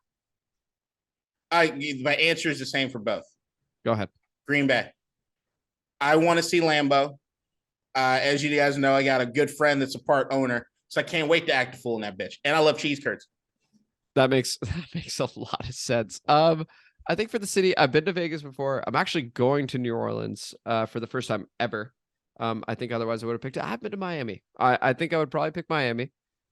My answer is the same for both. Go ahead. Green Bay. I want to see Lambeau. As you guys know, I got a good friend that's a part owner, so I can't wait to act a fool in that bitch. And I love cheese curds. That makes a lot of sense. I think for the city, I've been to Vegas before. I'm actually going to New Orleans for the first time ever. I think otherwise I would have picked it. I've been to Miami. I think I would probably pick Miami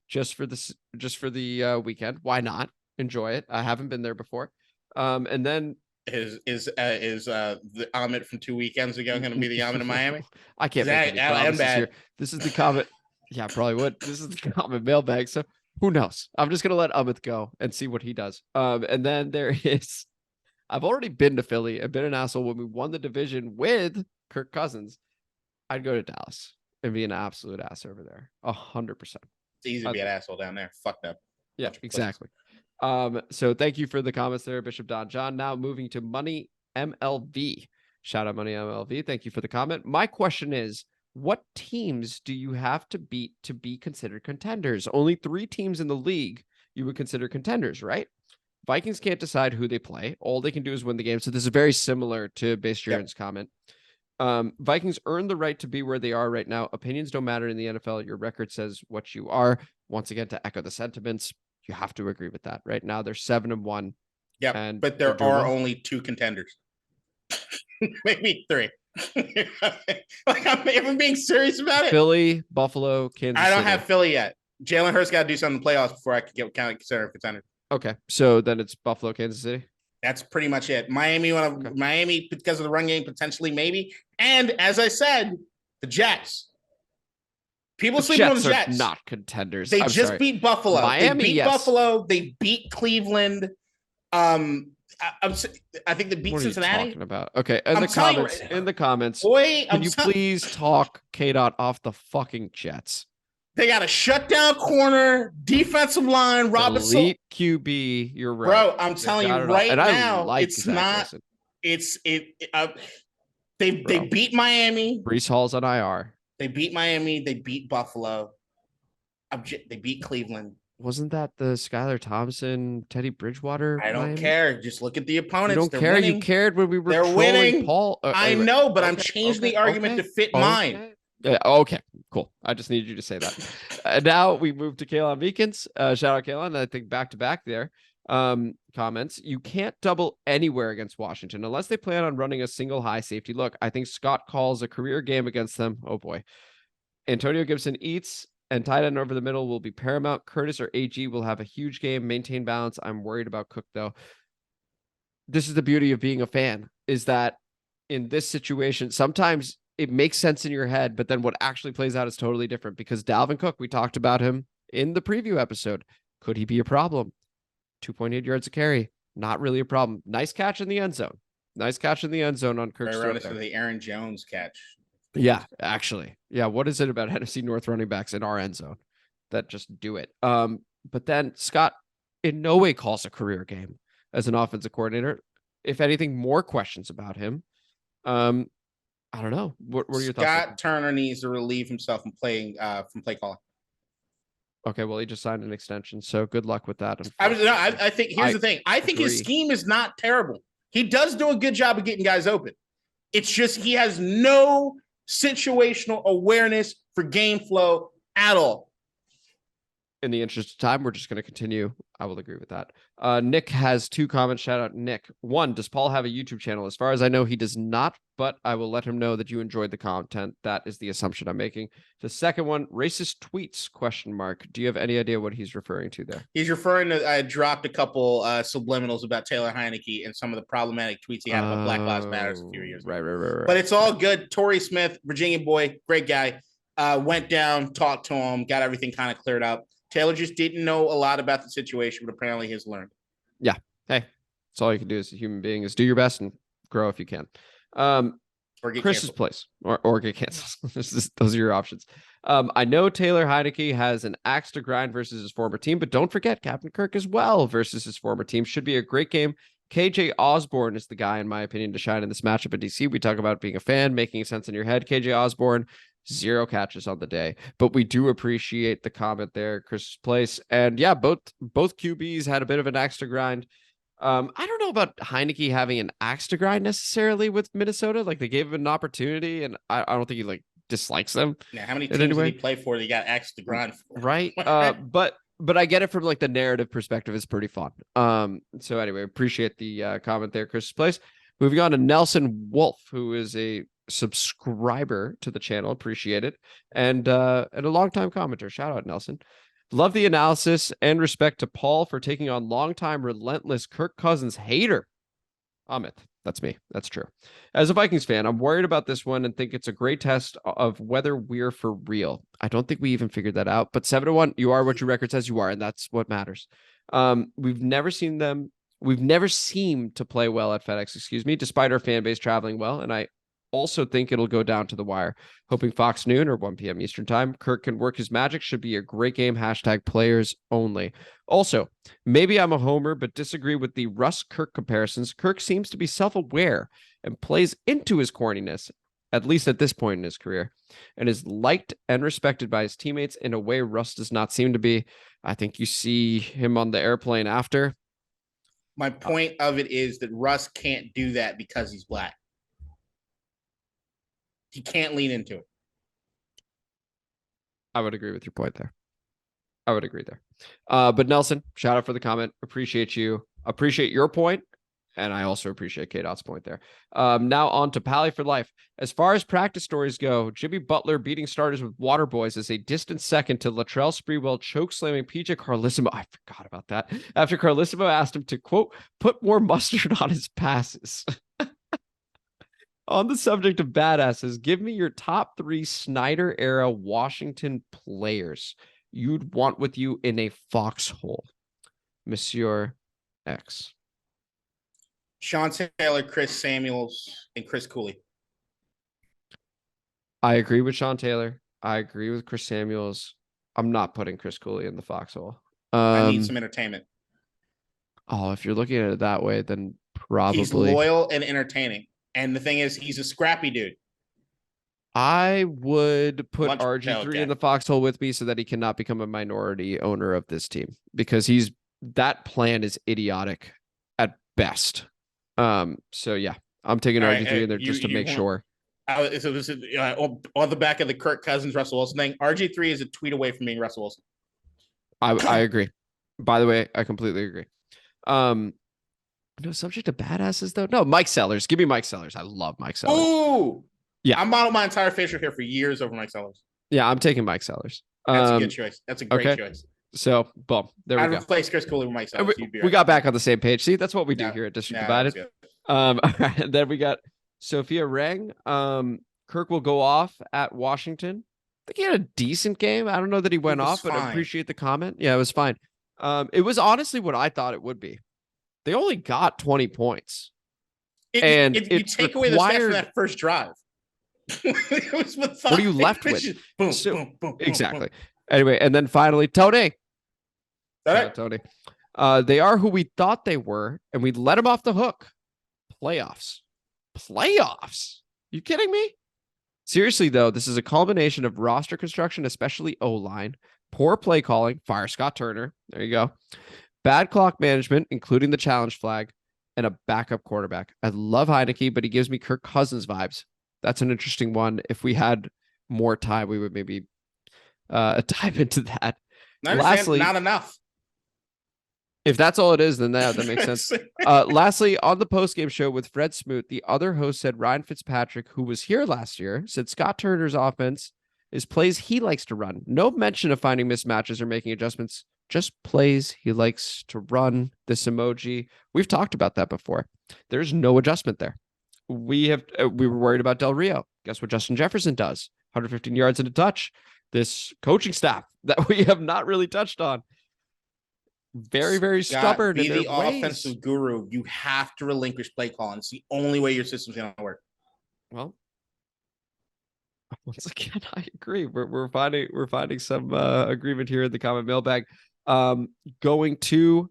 just for the weekend. Why not? Enjoy it. I haven't been there before. And then is the Amit from 2 weekends ago going to be the Amit of Miami? I can't make any promises here. This is the comment. Yeah, probably would. This is the comment mailbag. So who knows? I'm just gonna let Amit go and see what he does. And then there is. I've already been to Philly. I've been an asshole when we won the division with Kirk Cousins. I'd go to Dallas and be an absolute ass over there. 100%. It's easy to be an asshole down there. Fucked up. Yeah, exactly. So thank you for the comments there, Bishop Don John. Now moving to Money MLV. Shout out Money MLV. Thank you for the comment. My question is, what teams do you have to beat to be considered contenders? Only 3 teams in the league you would consider contenders, right? Vikings can't decide who they play. All they can do is win the game. So this is very similar to Base Jaron's comment. Vikings earned the right to be where they are right now. Opinions don't matter in the NFL. Your record says what you are. Once again, to echo the sentiments, you have to agree with that. Right now, they're 7-1. Yeah, but there are only 2 contenders. Maybe 3. Like I'm being serious about it. Philly, Buffalo, Kansas City. I don't have Philly yet. Jalen Hurts got to do something in the playoffs before I could get considered a contender. Okay, so then it's Buffalo, Kansas City. That's pretty much it. Miami, Miami because of the run game, potentially, maybe. And as I said, the Jets. People sleep on the Jets. Are not contenders. They just beat Buffalo. Miami, they beat Buffalo. They beat Cleveland. I think they beat Cincinnati. What are you talking about? Okay, in the comments, boy, can you please talk KDot off the fucking Jets? They got a shutdown corner, defensive line, Robinson. Elite QB, you're right. Bro, I'm telling you right now, it's not. Wilson. They beat Miami. Breece Hall's on IR. They beat Miami. They beat Buffalo. They beat Cleveland. Wasn't that the Skylar Thompson, Teddy Bridgewater? I don't care. Just look at the opponents. You don't care. Winning. You cared when we were They're winning. Paul. I know, but I'm changing the argument to fit mine. Okay, cool. I just needed you to say that. Now we move to Kaylan Meekins. Shout out Kaylan. I think back to back there. Comments. You can't double anywhere against Washington unless they plan on running a single high safety look. I think Scott calls a career game against them. Oh boy. Antonio Gibson eats and tight end over the middle will be paramount. Curtis or AG will have a huge game. Maintain balance. I'm worried about Cook though. This is the beauty of being a fan, is that in this situation, sometimes it makes sense in your head, but then what actually plays out is totally different, because Dalvin Cook, we talked about him in the preview episode. Could he be a problem? 2.8 yards a carry. Not really a problem. Nice catch in the end zone. Nice catch in the end zone on Kirk's throw. The Aaron Jones catch. Yeah, actually. Yeah, what is it about NFC North running backs in our end zone that just do it? But then Scott in no way calls a career game as an offensive coordinator. If anything, more questions about him. I don't know. What are your thoughts? Scott Turner needs to relieve himself from play calling. Okay, well, he just signed an extension, so good luck with that. I think here's the thing. I think his scheme is not terrible. He does do a good job of getting guys open. It's just he has no situational awareness for game flow at all. In the interest of time, we're just going to continue. I will agree with that. Nick has 2 comments. Shout out, Nick. 1, does Paul have a YouTube channel? As far as I know, he does not, but I will let him know that you enjoyed the content. That is the assumption I'm making. The second one, racist tweets, ? Do you have any idea what he's referring to there? He's referring to, I dropped a couple subliminals about Taylor Heinicke and some of the problematic tweets he had about Black Lives Matter a few years ago. Right. But it's all good. Torrey Smith, Virginia boy, great guy, went down, talked to him, got everything kind of cleared up. Taylor just didn't know a lot about the situation, but apparently has learned. Yeah. Hey, that's all you can do as a human being is do your best and grow if you can. Or get Chris's canceled. place or get canceled. Those are your options. I know Taylor Heinicke has an axe to grind versus his former team, but don't forget Captain Kirk as well versus his former team. Should be a great game. KJ Osborne is the guy, in my opinion, to shine in this matchup at DC. We talk about being a fan, making sense in your head. KJ Osborne, 0 catches on the day, but we do appreciate the comment there, Chris's place. And yeah, both QBs had a bit of an axe to grind. I don't know about Heinicke having an axe to grind necessarily with Minnesota. Like they gave him an opportunity, and I don't think he like dislikes them. Now, how many teams did he play for that he got axe to grind for? Right. But I get it from like the narrative perspective. It's pretty fun. So anyway, appreciate the comment there, Chris Place. Moving on to Nelson Wolf, who is a subscriber to the channel. Appreciate it. And a longtime commenter. Shout out, Nelson. Love the analysis and respect to Paul for taking on longtime relentless Kirk Cousins hater. Amit. That's me. That's true. As a Vikings fan, I'm worried about this one and think it's a great test of whether we're for real. I don't think we even figured that out, but 7-1, you are what your record says you are, and that's what matters. We've never seen them. We've never seemed to play well at FedEx, despite our fan base traveling well. And I also think it'll go down to the wire. Hoping Fox noon or 1 p.m. Eastern time. Kirk can work his magic. Should be a great game. #players only. Also, maybe I'm a homer, but disagree with the Russ Kirk comparisons. Kirk seems to be self-aware and plays into his corniness, at least at this point in his career, and is liked and respected by his teammates in a way Russ does not seem to be. I think you see him on the airplane after. My point of it is that Russ can't do that because he's black. He can't lean into it. I would agree with your point there. I would agree there. But Nelson, shout out for the comment. Appreciate you. Appreciate your point. And I also appreciate KDot's point there. Now on to Pally for life. As far as practice stories go, Jimmy Butler beating starters with water boys is a distant second to Latrell Sprewell chokeslamming PJ Carlissimo. I forgot about that. After Carlissimo asked him to, quote, put more mustard on his passes. On the subject of badasses, give me your top 3 Snyder era Washington players you'd want with you in a foxhole. Monsieur X. Sean Taylor, Chris Samuels, and Chris Cooley. I agree with Sean Taylor. I agree with Chris Samuels. I'm not putting Chris Cooley in the foxhole. I need some entertainment. Oh, if you're looking at it that way, then probably. He's loyal and entertaining. And the thing is, he's a scrappy dude. I would put RG3 in the foxhole with me so that he cannot become a minority owner of this team, because that plan is idiotic at best. So yeah, I'm taking RG3 in there just to make sure. So this is on the back of the Kirk Cousins Russell Wilson thing. RG3 is a tweet away from being Russell Wilson. I agree. By the way, I completely agree. No subject to badasses though. No, Mike Sellers. Give me Mike Sellers. I love Mike Sellers. Ooh, yeah. I modeled my entire facial hair for years over Mike Sellers. Yeah, I'm taking Mike Sellers. That's a good choice. That's a great choice. So, boom. There we go. I'd replace Chris Cooley with Mike Sellers. We got back on the same page. See, that's what we do here at District Divided. All right, then we got Sophia Rang. Kirk will go off at Washington. I think he had a decent game. I don't know that he went off, but I appreciate the comment. Yeah, it was fine. It was honestly what I thought it would be. They only got 20 points. You take away the stats from that first drive. What are you left with? Boom, boom, boom, exactly. Boom. Anyway, and then finally, Tony. Tony. They are who we thought they were, and we let them off the hook. Playoffs. You kidding me? Seriously, though, this is a culmination of roster construction, especially O-line, poor play calling, fire Scott Turner. There you go. Bad clock management, including the challenge flag, and a backup quarterback. I love Heinicke, but he gives me Kirk Cousins vibes. That's an interesting one. If we had more time, we would maybe dive into that. Lastly, not enough. If that's all it is, then that makes sense. Lastly, on the postgame show with Fred Smoot, the other host said Ryan Fitzpatrick, who was here last year, said Scott Turner's offense is plays he likes to run. No mention of finding mismatches or making adjustments. Just plays he likes to run. This emoji. We've talked about that before. There's no adjustment there. We were worried about Del Rio. Guess what Justin Jefferson does? 115 yards and a touch. this coaching staff that we have not really touched on. Very, very stubborn in their the ways. Offensive guru. You have to relinquish play calling. It's the only way your system's going to work. Well, once again, I agree. We're finding some agreement here in the comment mailbag. Going to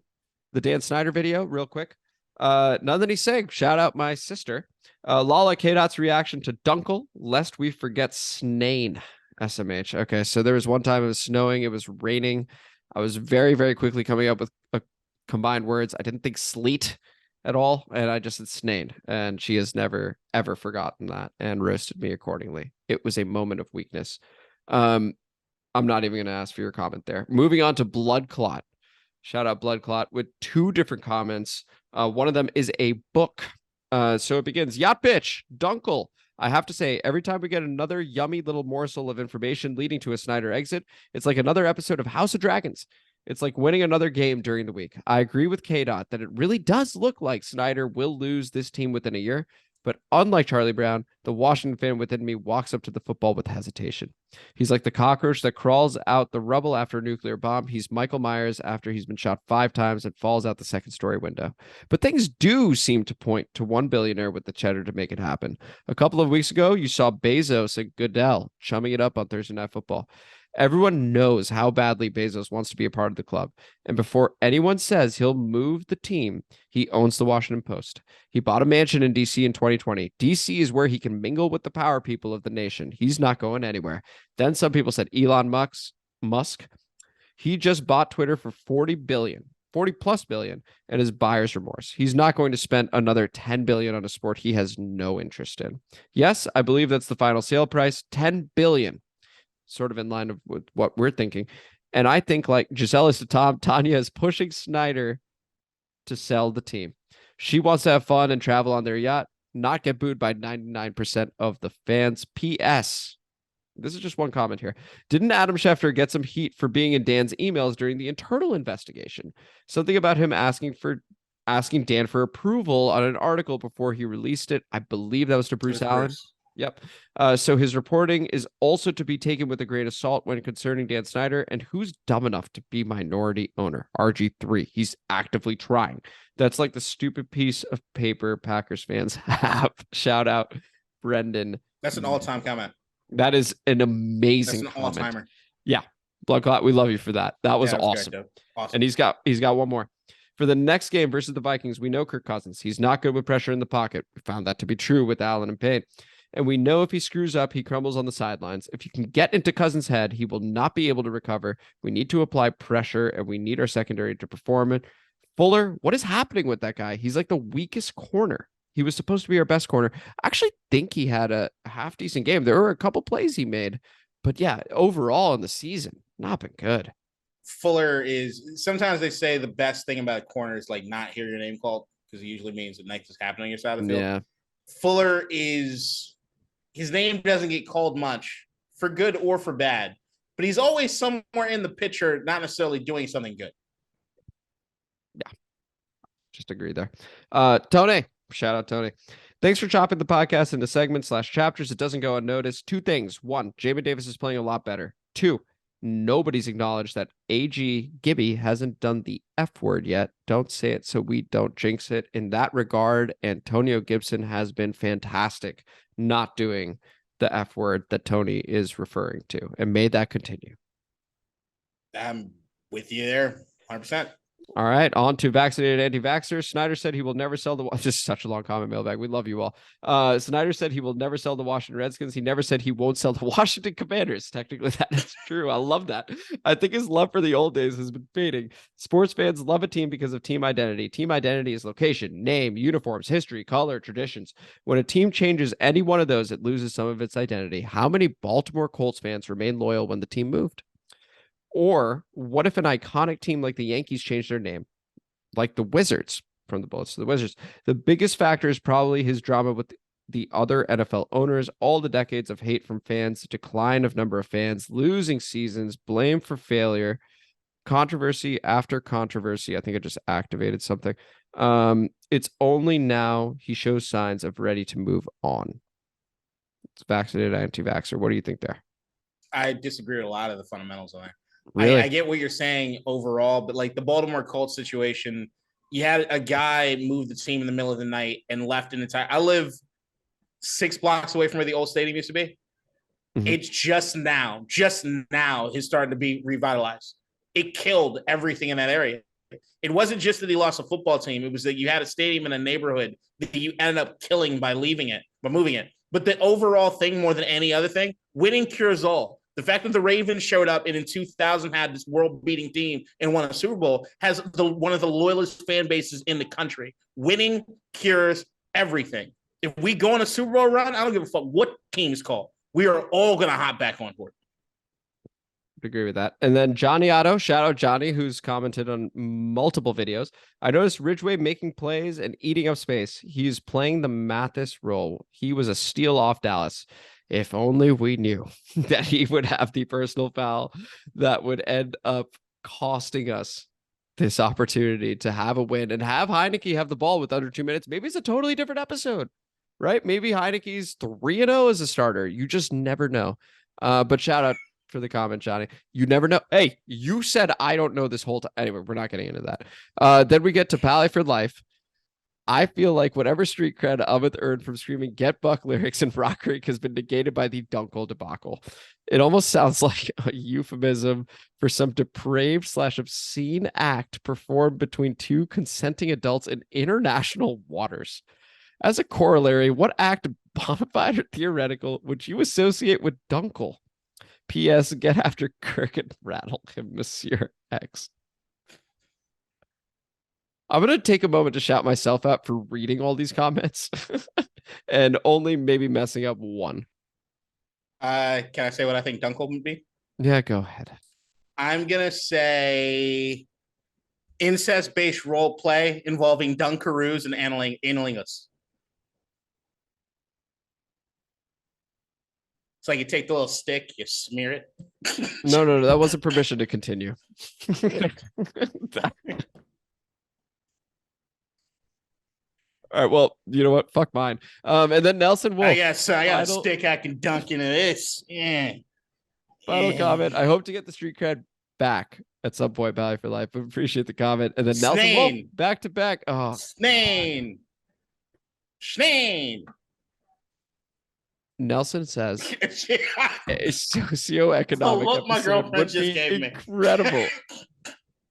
the Dan Snyder video real quick. None that he's saying. Shout out my sister. Lala KDot's reaction to Dunkel, lest we forget Snane. SMH. Okay, so there was one time it was snowing, it was raining. I was very, very quickly coming up with combined words. I didn't think sleet at all, and I just said Snane, and she has never, ever forgotten that and roasted me accordingly. It was a moment of weakness. I'm not even going to ask for your comment there. Moving on to Blood Clot. Shout out Blood Clot with 2 different comments. One of them is a book. So it begins, Yacht Bitch, Dunkel. I have to say, every time we get another yummy little morsel of information leading to a Snyder exit, it's like another episode of House of Dragons. It's like winning another game during the week. I agree with KDot that it really does look like Snyder will lose this team within a year. But unlike Charlie Brown, the Washington fan within me walks up to the football with hesitation. He's like the cockroach that crawls out the rubble after a nuclear bomb. He's Michael Myers after he's been shot 5 times and falls out the second-story window. But things do seem to point to one billionaire with the cheddar to make it happen. A couple of weeks ago, you saw Bezos and Goodell chumming it up on Thursday Night Football. Everyone knows how badly Bezos wants to be a part of the club. And before anyone says he'll move the team, he owns the Washington Post. He bought a mansion in D.C. in 2020. D.C. is where he can mingle with the power people of the nation. He's not going anywhere. Then some people said Elon Musk. He just bought Twitter for 40 plus billion, and his buyer's remorse. He's not going to spend another 10 billion on a sport he has no interest in. Yes, I believe that's the final sale price, 10 billion. Sort of in line with what we're thinking. And I think like Giselle is to Tom, Tanya is pushing Snyder to sell the team. She wants to have fun and travel on their yacht, not get booed by 99% of the fans. P.S. This is just one comment here. Didn't Adam Schefter get some heat for being in Dan's emails during the internal investigation? Something about him asking Dan for approval on an article before he released it. I believe that was to Bruce Allen. Yep. So his reporting is also to be taken with a grain of salt when concerning Dan Snyder. And who's dumb enough to be minority owner? RG3. He's actively trying. That's like the stupid piece of paper Packers fans have. Shout out, Brendan. That's an all-time comment. That is an amazing That's an all-timer. Yeah. Blood Clot, we love you for that. That was awesome. Great, awesome. And he's got one more. For the next game versus the Vikings, we know Kirk Cousins. He's not good with pressure in the pocket. We found that to be true with Allen and Payne. And we know if he screws up, he crumbles on the sidelines. If you can get into Cousins' head, he will not be able to recover. We need to apply pressure, and we need our secondary to perform it. Fuller, what is happening with that guy? He's like the weakest corner. He was supposed to be our best corner. I actually think he had a half-decent game. There were a couple plays he made. But yeah, overall in the season, not been good. Fuller is, sometimes they say the best thing about a corner is like not hear your name called, because it usually means that next is happening on your side of the field. Yeah. Fuller is... His name doesn't get called much for good or for bad, but he's always somewhere in the picture, not necessarily doing something good. Yeah. Just agree there. Tony, shout out Tony. Thanks for chopping the podcast into segments/chapters. It doesn't go unnoticed. 2 things. 1, Jamin Davis is playing a lot better. 2, nobody's acknowledged that AG Gibby hasn't done the F word yet. Don't say it so we don't jinx it. In that regard, Antonio Gibson has been fantastic not doing the F word that Tony is referring to, and may that continue. I'm with you there, 100%. All right, on to vaccinated anti-vaxxers. Snyder said he will never sell the... This is such a long comment mailbag. We love you all. Snyder said he will never sell the Washington Redskins. He never said he won't sell the Washington Commanders. Technically, that is true. I love that. I think his love for the old days has been fading. Sports fans love a team because of team identity. Team identity is location, name, uniforms, history, color, traditions. When a team changes any one of those, it loses some of its identity. How many Baltimore Colts fans remain loyal when the team moved? Or what if an iconic team like the Yankees changed their name, like the Wizards, from the Bullets to the Wizards? The biggest factor is probably his drama with the other NFL owners, all the decades of hate from fans, decline of number of fans, losing seasons, blame for failure, controversy after controversy. I think I just activated something. It's only now he shows signs of ready to move on. It's vaccinated anti-vaxxer. What do you think there? I disagree with a lot of the fundamentals on that. Really? I get what you're saying overall, but like the Baltimore Colts situation, you had a guy move the team in the middle of the night and left an entire. I live 6 blocks away from where the old stadium used to be. Mm-hmm. It's just now is starting to be revitalized. It killed everything in that area. It wasn't just that he lost a football team. It was that you had a stadium in a neighborhood that you ended up killing by moving it. But the overall thing, more than any other thing, winning cures all. The fact that the Ravens showed up and in 2000 had this world-beating team and won a Super Bowl has one of the loyalist fan bases in the country. Winning cures everything. If we go on a Super Bowl run, I don't give a fuck what team is called. We are all going to hop back on board. Agree with that. And then Johnny Otto, shout out Johnny, who's commented on multiple videos. I noticed Ridgeway making plays and eating up space. He's playing the Mathis role. He was a steal off Dallas. If only we knew that he would have the personal foul that would end up costing us this opportunity to have a win and have Heinicke have the ball with under 2 minutes. Maybe it's a totally different episode, right? Maybe Heinicke's 3-0 as a starter. You just never know. But shout out for the comment, Johnny. You never know. Hey, you said I don't know this whole time. Anyway, we're not getting into that. Then we get to Pally for Life. I feel like whatever street cred Amit earned from screaming "Get Buck" lyrics in Rock Creek has been negated by the Dunkel debacle. It almost sounds like a euphemism for some depraved / obscene act performed between 2 consenting adults in international waters. As a corollary, what act, bona fide or theoretical, would you associate with Dunkel? P.S. Get after Kirk and rattle him, Monsieur X. I'm going to take a moment to shout myself out for reading all these comments and only maybe messing up one. Can I say what I think Dunkel would be? Yeah, go ahead. I'm going to say incest-based role play involving Dunkaroos and analingus. It's like you take the little stick, you smear it. No. That wasn't permission to continue. All right, well, you know what? Fuck mine. And then Nelson Wolf. I got a stick I can dunk into this. Yeah. Final comment. I hope to get the street cred back at some point, Pally for Life. But appreciate the comment. And then Nelson Wolf, back to back. Oh, Snane. Nelson says a socioeconomic look my girlfriend just gave me. Incredible.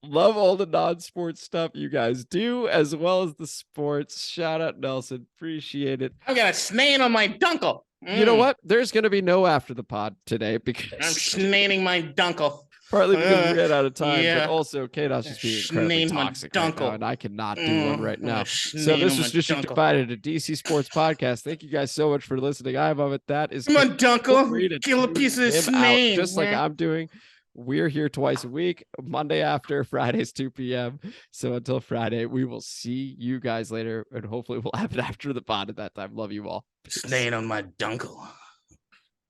Love all the non-sports stuff you guys do, as well as the sports. Shout out, Nelson. Appreciate it. I've got a snane on my dunkel. You know what? There's going to be no after the pod today because I'm snaning my dunkel. Partly because we ran out of time, but also KDot's just being incredibly toxic right now, and I cannot do one right now. So this was just divided a DC Sports podcast. Thank you guys so much for listening. I'm Amit. That is my dunkel. Kill a piece of snake, just like I'm doing. We're here twice a week, Monday after, Fridays 2 p.m. So until Friday, we will see you guys later, and hopefully we'll have it after the pod at that time. Love you all. Staying on my dunkel.